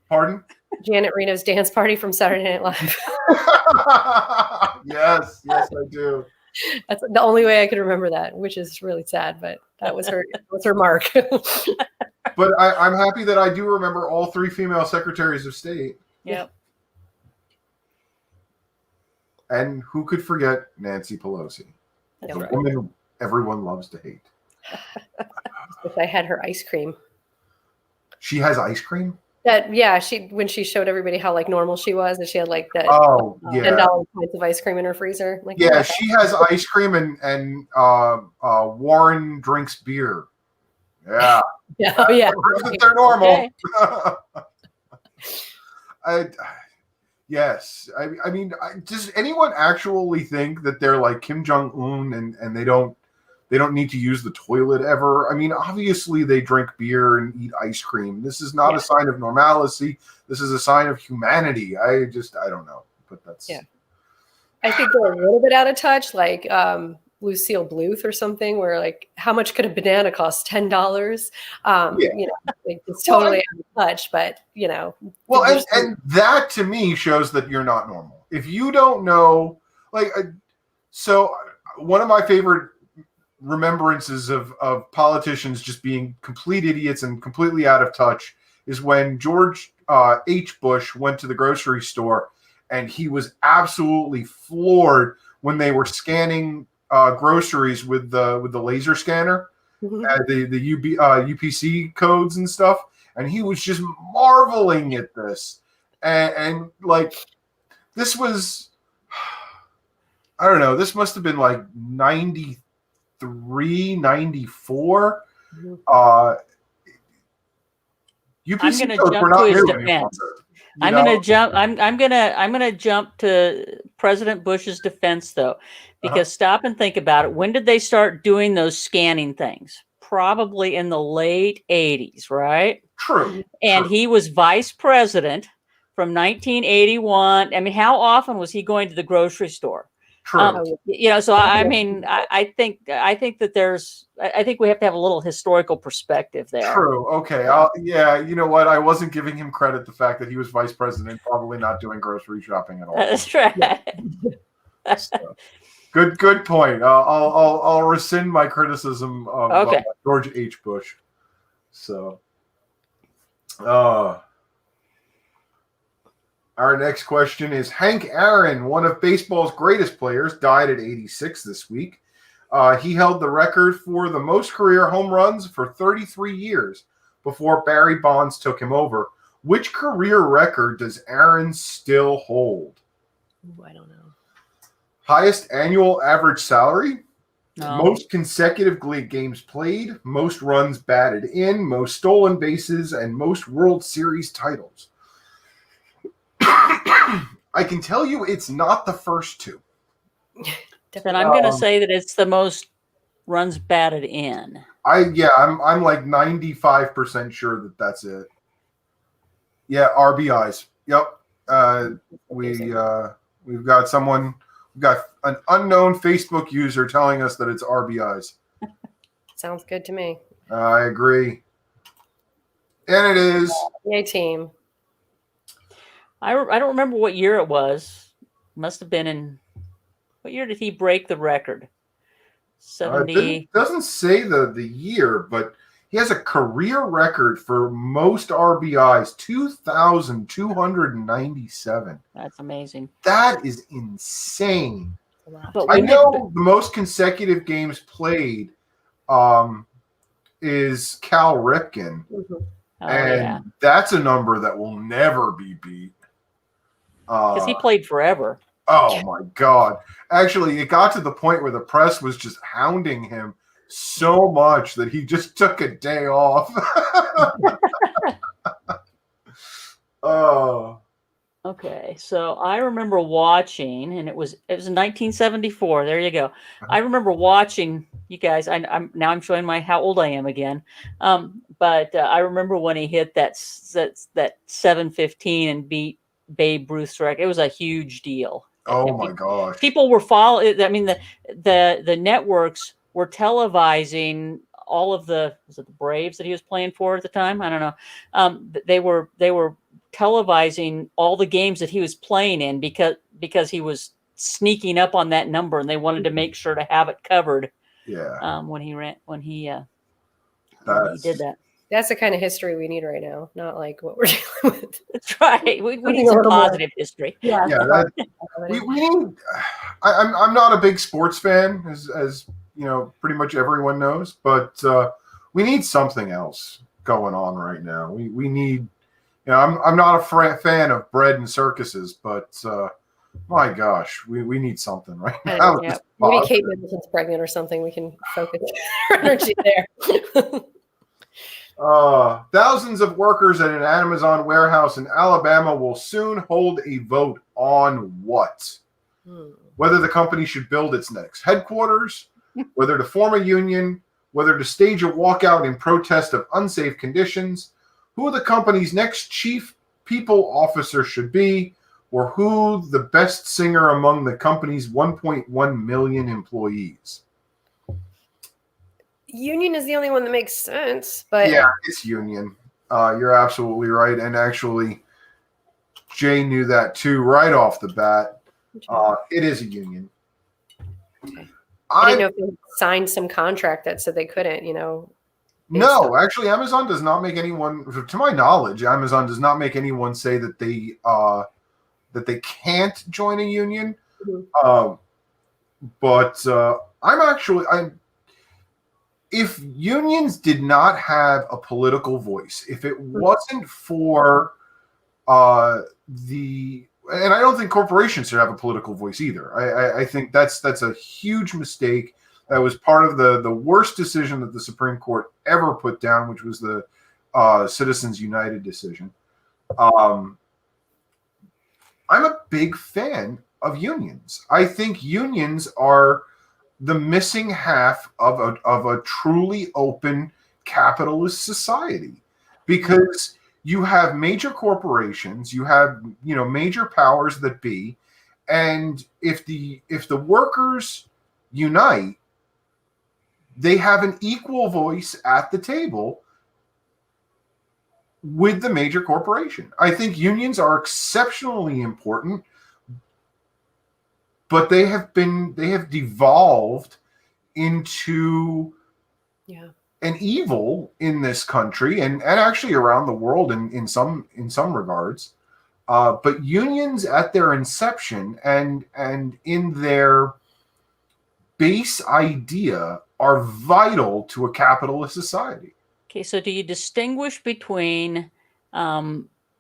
Pardon? Janet Reno's dance party from Saturday Night Live. Yes, I do. That's the only way I could remember that, which is really sad, but that was her mark. But I'm happy that I do remember all 3 female secretaries of state. Yep. And who could forget Nancy Pelosi? That's The right. woman everyone loves to hate. If I had her ice cream. She has ice cream? When she showed everybody how like normal she was, and she had like the Yeah. $10 pints of ice cream in her freezer. Like, Yeah, she has ice cream and Warren drinks beer. Yeah. yeah. They're normal. Okay. Yes. I mean, does anyone actually think that they're like Kim Jong-un and they don't need to use the toilet ever? I mean, obviously they drink beer and eat ice cream. This is not a sign of normalcy. This is a sign of humanity. I don't know. But that's... Yeah. I think they're a little bit out of touch, like Lucille Bluth or something, where like, how much could a banana cost? $10? You know, like, it's totally out of touch, but you know. Well, and that to me shows that you're not normal. If you don't know, like, so one of my favorite remembrances of politicians just being complete idiots and completely out of touch is when George H. Bush went to the grocery store and he was absolutely floored when they were scanning groceries with the laser scanner, the UPC codes and stuff, and he was just marveling at this, and like this was, I don't know, this must have been like 93, 94. UPC I'm going to codes jump were to not his new defense. anymore, I'm going to jump to President Bush's defense though, because stop and think about it. When did they start doing those scanning things? Probably in the late 80s, right? True. And he was vice president from 1981. I mean, how often was he going to the grocery store? True. You know, so I mean, I think that I think we have to have a little historical perspective there. True. Okay. Yeah. You know what? I wasn't giving him credit. The fact that he was vice president, probably not doing grocery shopping at all. That's right. So, good point. I'll rescind my criticism of George H. Bush. So, our next question is Hank Aaron, one of baseball's greatest players, died at 86 this week. He held the record for the most career home runs for 33 years before Barry Bonds took him over. Which career record does Aaron still hold? Ooh, I don't know. Highest annual average salary, No. most consecutive games played, most runs batted in, most stolen bases, and most World Series titles. I can tell you it's not the first two. Then I'm going to say that it's the most runs batted in. I'm like 95% sure that that's it. Yeah, RBIs. Yep. We've got an unknown Facebook user telling us that it's RBIs. Sounds good to me. I agree. And it is. Yay, team. I don't remember what year it was. Must have been in. What year did he break the record? 70. It doesn't say the year, but he has a career record for most RBIs, 2,297. That's amazing. That is insane. But I know the most consecutive games played is Cal Ripken. And that's a number that will never be beat. Because he played forever. Oh, my God. Actually, it got to the point where the press was just hounding him so much that he just took a day off. Oh. Okay, so I remember watching, and it was in 1974. There you go. I remember watching you guys. I'm showing how old I am again. But I remember when he hit that 715 and beat Babe Ruth's record. It was a huge deal. Oh my gosh! People were following. I mean, the networks were televising all of the Braves that he was playing for at the time. I don't know. They were televising all the games that he was playing in because he was sneaking up on that number, and they wanted to make sure to have it covered. Yeah. When he did that. That's the kind of history we need right now, not like what we're dealing with. That's right. We Something need a some little more- positive history. Yeah. Yeah, we need. I'm not a big sports fan, as you know, pretty much everyone knows, but we need something else going on right now. We need. You know, I'm not a fan of bread and circuses, but my gosh, we need something right now. Yeah. Maybe Kate Middleton's pregnant or something. We can focus our energy there. Thousands of workers at an Amazon warehouse in Alabama will soon hold a vote on what? Whether the company should build its next headquarters, whether to form a union, whether to stage a walkout in protest of unsafe conditions, who the company's next chief people officer should be, or who the best singer among the company's 1.1 million employees. Union is the only one that makes sense, but yeah, it's union. You're absolutely right, and actually, Jay knew that too right off the bat. It is a union. I didn't know if they signed some contract that said they couldn't. No, actually, Amazon does not make anyone, to my knowledge, Amazon does not make anyone say that they can't join a union. But if unions did not have a political voice, if it wasn't for and I don't think corporations should have a political voice either. I think that's a huge mistake. That was part of the worst decision that the Supreme Court ever put down, which was the Citizens United decision. I'm a big fan of unions. I think unions are the missing half of a truly open capitalist society, because you have major corporations, you have major powers that be, and if the workers unite, they have an equal voice at the table with the major corporation. I think unions are exceptionally important, but they have devolved into an evil in this country and actually around the world in some regards. But unions at their inception and in their base idea are vital to a capitalist society. Okay, so do you distinguish between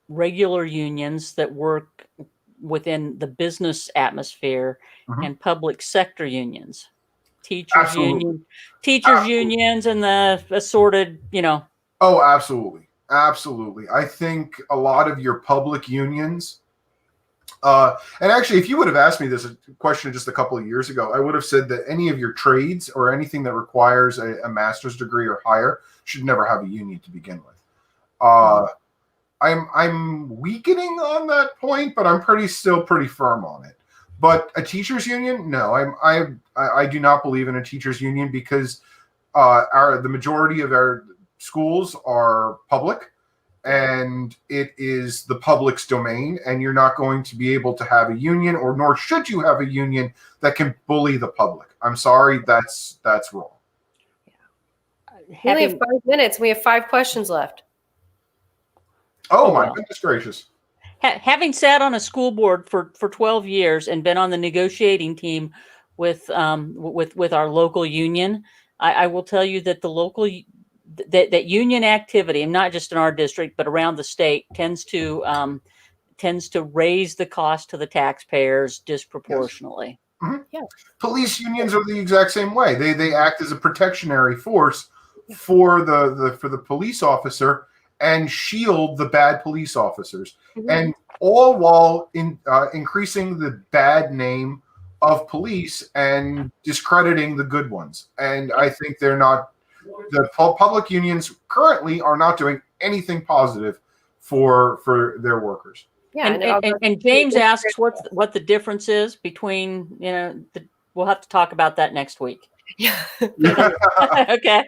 regular unions that work within the business atmosphere and public sector unions? Teachers unions and the assorted, Oh, absolutely. Absolutely. I think a lot of your public unions, and actually, if you would have asked me this question just a couple of years ago, I would have said that any of your trades or anything that requires a master's degree or higher should never have a union to begin with. I'm weakening on that point, but I'm still pretty firm on it. But a teachers union, no, I do not believe in a teachers union, because the majority of our schools are public, and it is the public's domain, and you're not going to be able to have a union, or nor should you have a union that can bully the public. I'm sorry, that's wrong. We only have 5 minutes. We have 5 questions left. Oh my goodness gracious. Having sat on a school board for 12 years and been on the negotiating team with our local union, I will tell you that that union activity, and not just in our district but around the state, tends to raise the cost to the taxpayers disproportionately. Yes. Mm-hmm. Yeah. Police unions are the exact same way. They act as a protectionary force for the police officer and shield the bad police officers, and all while increasing the bad name of police and discrediting the good ones. And I think the public unions currently are not doing anything positive for their workers. Yeah, and James asks what the difference is between, we'll have to talk about that next week. Yeah. Okay.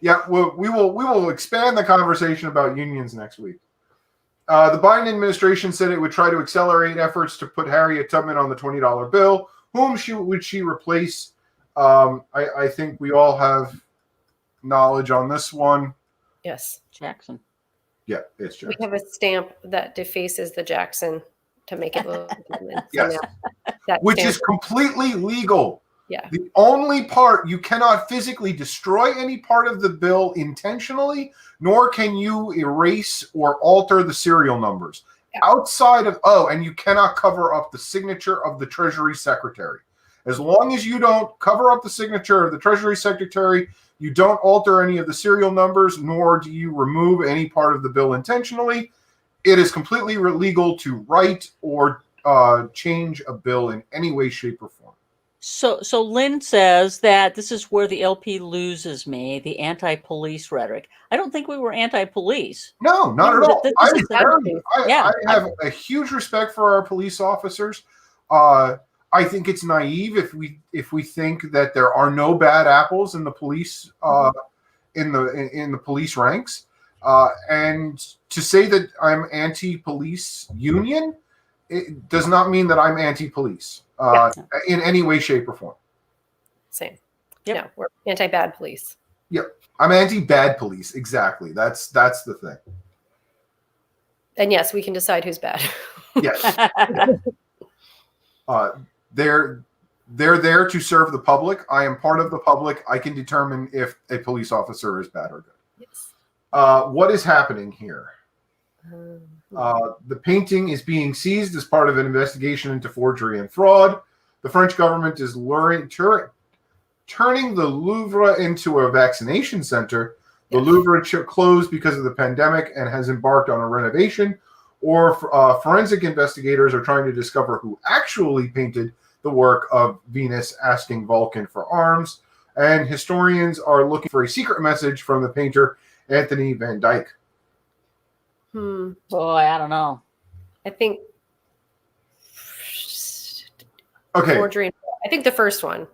Yeah, we will expand the conversation about unions next week. The Biden administration said it would try to accelerate efforts to put Harriet Tubman on the $20 bill. Whom would she replace? I think we all have knowledge on this one. Yes. Jackson. Yeah, it's We Jackson. have a stamp that defaces the Jackson to make it look German. So Yes. now that Which stamp is completely legal. yeah. The only part, you cannot physically destroy any part of the bill intentionally, nor can you erase or alter the serial numbers. Yeah. Outside of, and you cannot cover up the signature of the Treasury Secretary. As long as you don't cover up the signature of the Treasury Secretary, you don't alter any of the serial numbers, nor do you remove any part of the bill intentionally, it is completely illegal to write or change a bill in any way, shape, or form. So Lynn says that this is where the LP loses me, the anti-police rhetoric. I don't think we were anti-police. No, not at all. I have a huge respect for our police officers. I think it's naive if we think that there are no bad apples in the police in the police ranks. And to say that I'm anti-police union, it does not mean that I'm anti-police in any way, shape, or form. Same. Yep. No, we're anti-bad police. Yep. I'm anti-bad police. Exactly. That's the thing. And yes, we can decide who's bad. Yes. They're there to serve the public. I am part of the public. I can determine if a police officer is bad or good. Yes. What is happening here? The painting is being seized as part of an investigation into forgery and fraud. The French government is turning the Louvre into a vaccination center. The Louvre closed because of the pandemic and has embarked on a renovation. Or forensic investigators are trying to discover who actually painted the work of Venus asking Vulcan for arms. And historians are looking for a secret message from the painter Anthony van Dyck. Boy, I don't know. I think. Okay. Forgery. I think the first one.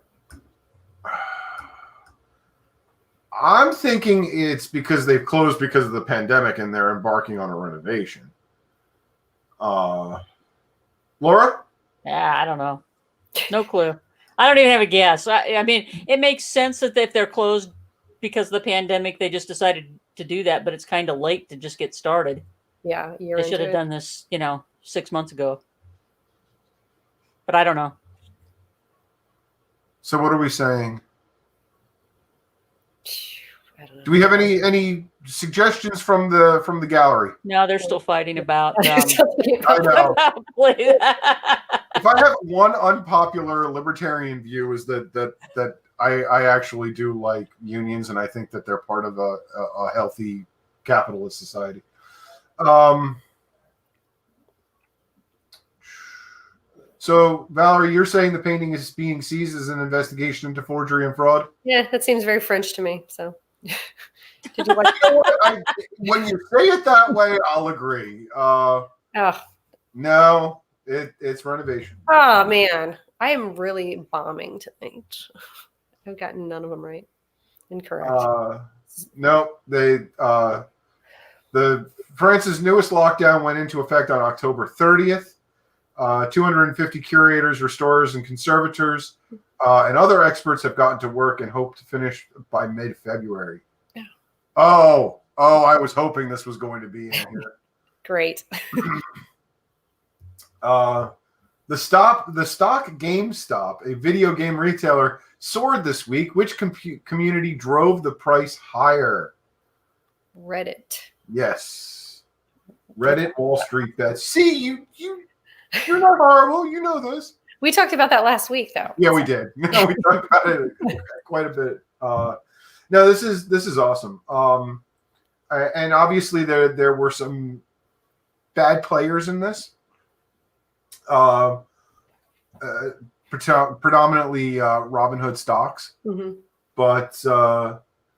I'm thinking it's because they've closed because of the pandemic and they're embarking on a renovation. Laura? Yeah, I don't know. No clue. I don't even have a guess. I mean, it makes sense that if they're closed because of the pandemic, they just decided to do that, but it's kind of late to just get started. Yeah, they should have done this, 6 months ago. But I don't know. So what are we saying? I don't know. Do we have any suggestions from the gallery? No, they're still fighting about. I know. Please. If I have one unpopular libertarian view is that I actually do like unions, and I think that they're part of a healthy capitalist society. So, Valerie, you're saying the painting is being seized as an investigation into forgery and fraud? Yeah, that seems very French to me. So, did you watch? When you say it that way, I'll agree. No, it's renovation. Oh man, I am really bombing tonight. I've gotten none of them right. Incorrect. No, the France's newest lockdown went into effect on October 30th. 250 curators, restorers, and conservators and other experts have gotten to work and hope to finish by mid-February. Yeah. Oh, I was hoping this was going to be in here. Great. The stock GameStop, a video game retailer, soared this week. Which community drove the price higher? Reddit. Yes. Reddit, Wall Street bets. See, you're not horrible. You know this. We talked about that last week, though. Yeah, we did. We talked about it quite a bit. No, this is awesome. And obviously there were some bad players in this. Predominantly Robinhood stocks, but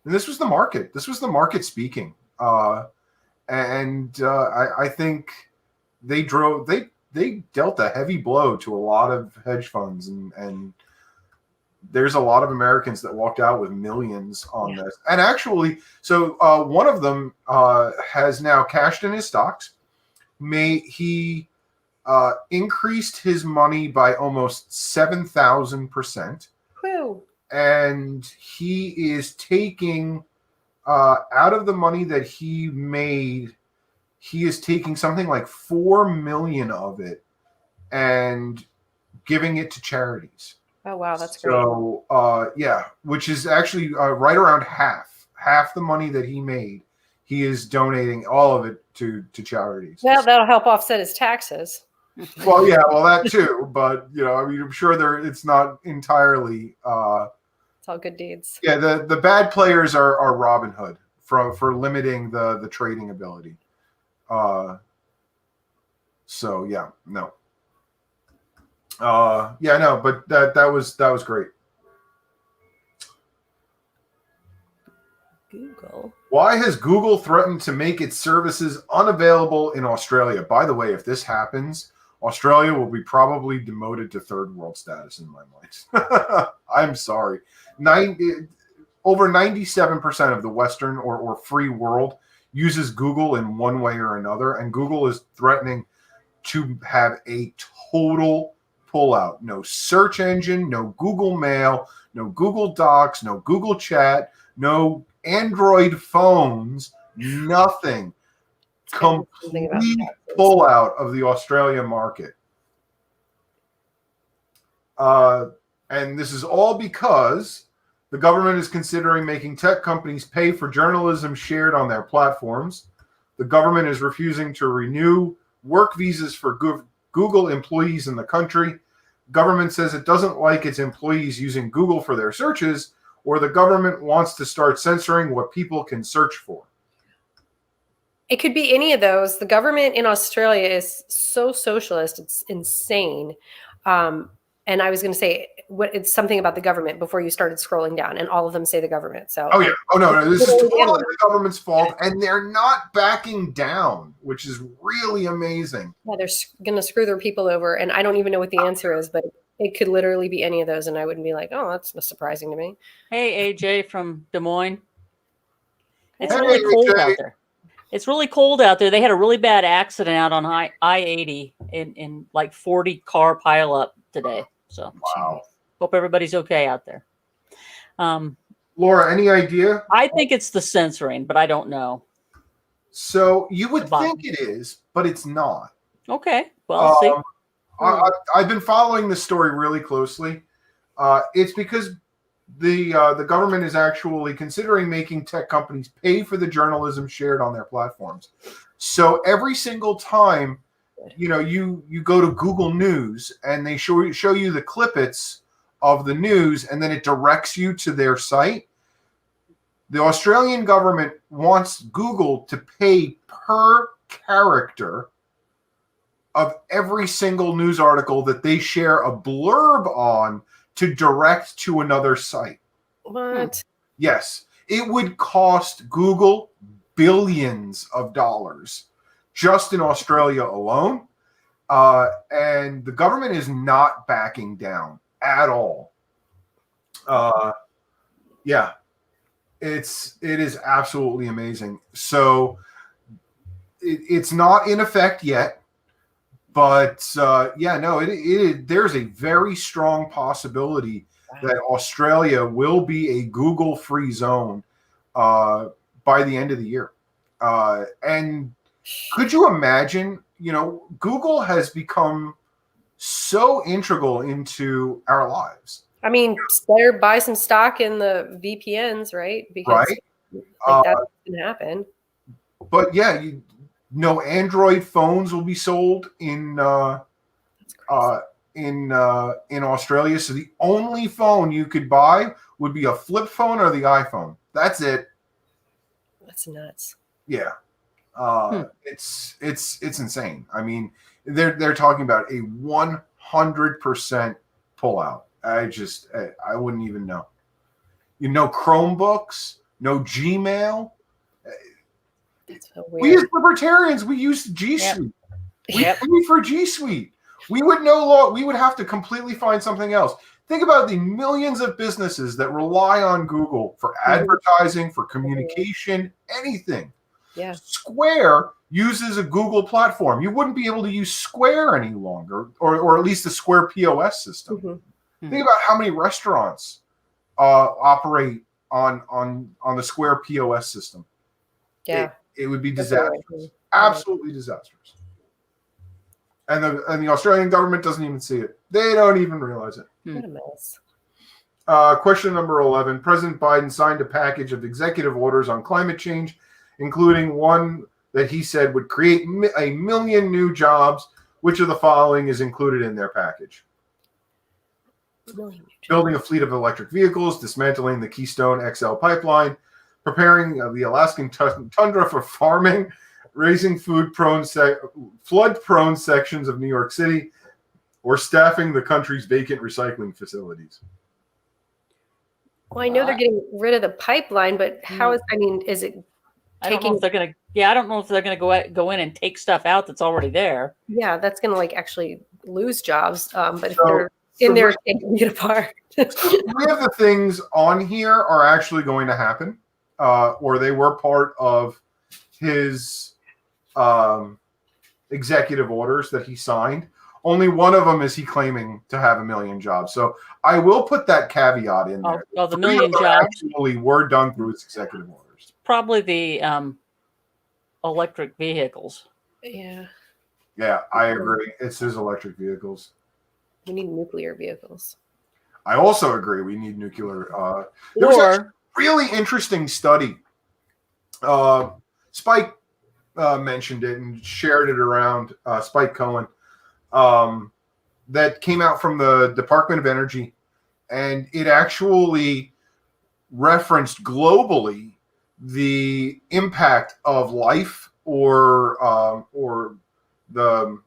this was the market. This was the market speaking, and I think they dealt a heavy blow to a lot of hedge funds, and there's a lot of Americans that walked out with millions on this. And actually, so one of them has now cashed in his stocks. He increased his money by almost 7,000%. Whew. And he is taking out of the money that he made, he is taking something like 4 million of it and giving it to charities. Oh, wow. That's great. So, yeah, which is actually right around half the money that he made. He is donating all of it to charities. Well, that'll help offset his taxes. Well, yeah, well, that too. But, I mean, I'm sure it's not entirely. It's all good deeds. Yeah, the bad players are Robin Hood for limiting the trading ability. So yeah, no. Yeah, no, but that was great. Google. Why has Google threatened to make its services unavailable in Australia? By the way, if this happens, Australia will be probably demoted to third world status in my mind. I'm sorry. Over 97% of the Western or free world uses Google in one way or another, and Google is threatening to have a total pullout. No search engine, no Google Mail, no Google Docs, no Google Chat, no Android phones, nothing. Complete pullout of the Australian market. And this is all because the government is considering making tech companies pay for journalism shared on their platforms. The government is refusing to renew work visas for Google employees in the country. Government says it doesn't like its employees using Google for their searches, or the government wants to start censoring what people can search for. It could be any of those. The government in Australia is so socialist, it's insane. And I was going to say, it's something about the government before you started scrolling down, and all of them say the government. So, oh yeah, oh no, this is totally the government's fault, and they're not backing down, which is really amazing. Yeah, they're going to screw their people over, and I don't even know what the answer is, but it could literally be any of those, and I wouldn't be like, oh, that's not surprising to me. Hey, AJ from Des Moines. It's Hey, really cold AJ. out there. It's really cold out there. They had a really bad accident out on I-80 in like 40 car pileup today. So Wow. Hope everybody's okay out there. Laura, any idea? I think it's the censoring, but I don't know. So you would think it is, but it's not. Okay. Well, see. I've been following this story really closely. It's because the government is actually considering making tech companies pay for the journalism shared on their platforms. So every single time, you go to Google News and they show you the clippets of the news, and then it directs you to their site. The Australian government wants Google to pay per character of every single news article that they share a blurb on to direct to another site. What? Yes. It would cost Google billions of dollars just in Australia alone. And the government is not backing down at all. Yeah. It is absolutely amazing. So it's not in effect yet. But yeah, no, there's a very strong possibility that Australia will be a Google-free zone by the end of the year. And could you imagine, Google has become so integral into our lives. I mean, better buy some stock in the VPNs, right? Because that's going to happen. But yeah, no Android phones will be sold in Australia. So the only phone you could buy would be a flip phone or the iPhone. That's it. That's nuts. Yeah. It's insane. I mean, they're talking about a 100% pullout. I wouldn't even know. Chromebooks, no Gmail. That's so weird. We as libertarians, we use G Suite. We pay for G Suite. We would we would have to completely find something else. Think about the millions of businesses that rely on Google for advertising, for communication, anything. Yeah. Square uses a Google platform. You wouldn't be able to use Square any longer, or at least the Square POS system. Mm-hmm. Think about how many restaurants operate on the Square POS system. Yeah. It would be disastrous. Absolutely disastrous. And the Australian government doesn't even see it. They don't even realize it. What a mess. Question number 11. President Biden signed a package of executive orders on climate change, including one that he said would create 1 million new jobs. Which of the following is included in their package? Building a fleet of electric vehicles, dismantling the Keystone XL pipeline, preparing the Alaskan tundra for farming, raising flood-prone sections of New York City, or staffing the country's vacant recycling facilities. Well, I know they're getting rid of the pipeline, but how is? I mean, is it? I don't know if they're gonna. Yeah, I don't know if they're gonna go in and take stuff out that's already there. Yeah, that's gonna like actually lose jobs. But if they're in there taking it apart, 3 of the things on here are actually going to happen, or they were part of his executive orders that he signed. Only one of them is he claiming to have 1 million jobs. So I will put that caveat in there. Oh, the 1 million jobs actually were done through his executive orders. Probably the electric vehicles. Yeah. Yeah, I agree. It's his electric vehicles. We need nuclear vehicles. I also agree. We need nuclear. There was a really interesting study. Spike mentioned it and shared it around. Spike Cohen. That came out from the Department of Energy, and it actually referenced globally the impact of life or the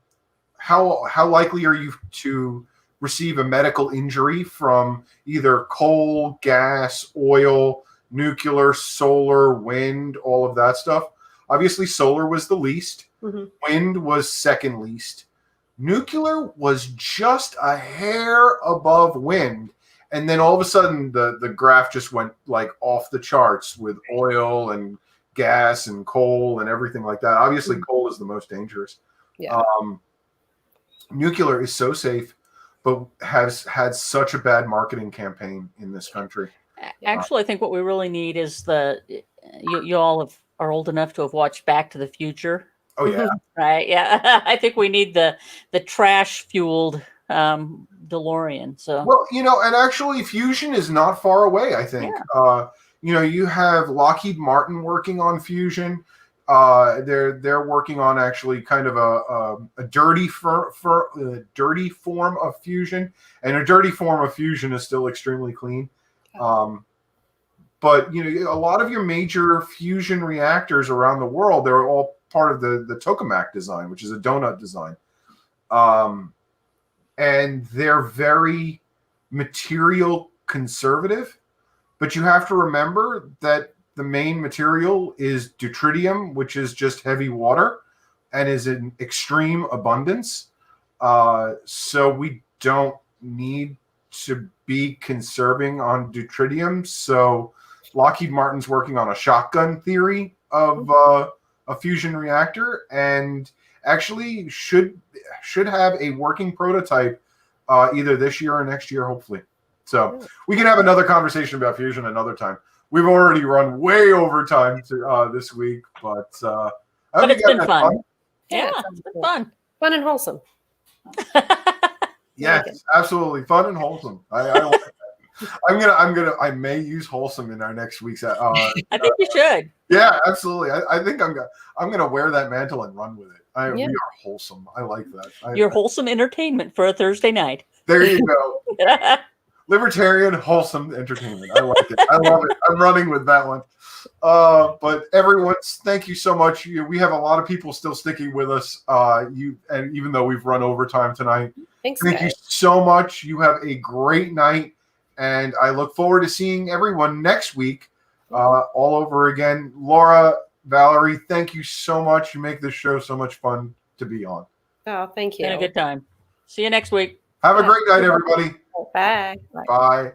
how likely are you to receive a medical injury from either coal, gas, oil, nuclear, solar, wind, all of that stuff. Obviously, solar was the least. Mm-hmm. Wind was second least. Nuclear was just a hair above wind. And then all of a sudden, the graph just went like off the charts with oil and gas and coal and everything like that. Obviously, coal is the most dangerous. Yeah. Nuclear is so safe, but has had such a bad marketing campaign in this country. Actually, I think what we really need is you all are old enough to have watched Back to the Future. Oh yeah. Right. Yeah. I think we need the trash fueled DeLorean. So well, and actually fusion is not far away, I think. Yeah. You have Lockheed Martin working on fusion. They're working on actually kind of a dirty dirty form of fusion, and a dirty form of fusion is still extremely clean. But a lot of your major fusion reactors around the world, they're all part of the tokamak design, which is a donut design. And they're very material conservative, but you have to remember that the main material is deuterium, which is just heavy water and is in extreme abundance. So we don't need to be conserving on deuterium. So Lockheed Martin's working on a shotgun theory of a fusion reactor, and actually should have a working prototype either this year or next year, hopefully. So we can have another conversation about fusion another time. We've already run way over time this week, but it's been fun. Yeah, it's been fun. Fun and wholesome. Yes, absolutely. Fun and wholesome. I like that. I may use wholesome in our next week's. I think you should. Yeah, absolutely. I think I'm gonna wear that mantle and run with it. We are wholesome. I like that. Your wholesome entertainment for a Thursday night. There you go. Libertarian wholesome entertainment. I like it. I love it. I'm running with that one. But everyone, thank you so much. We have a lot of people still sticking with us. And even though we've run overtime tonight, thank you so much. You have a great night, and I look forward to seeing everyone next week, all over again. Laura, Valerie, thank you so much. You make this show so much fun to be on. Oh, thank you. Been a good time. See you next week. Have a great night, everybody. Bye. Bye.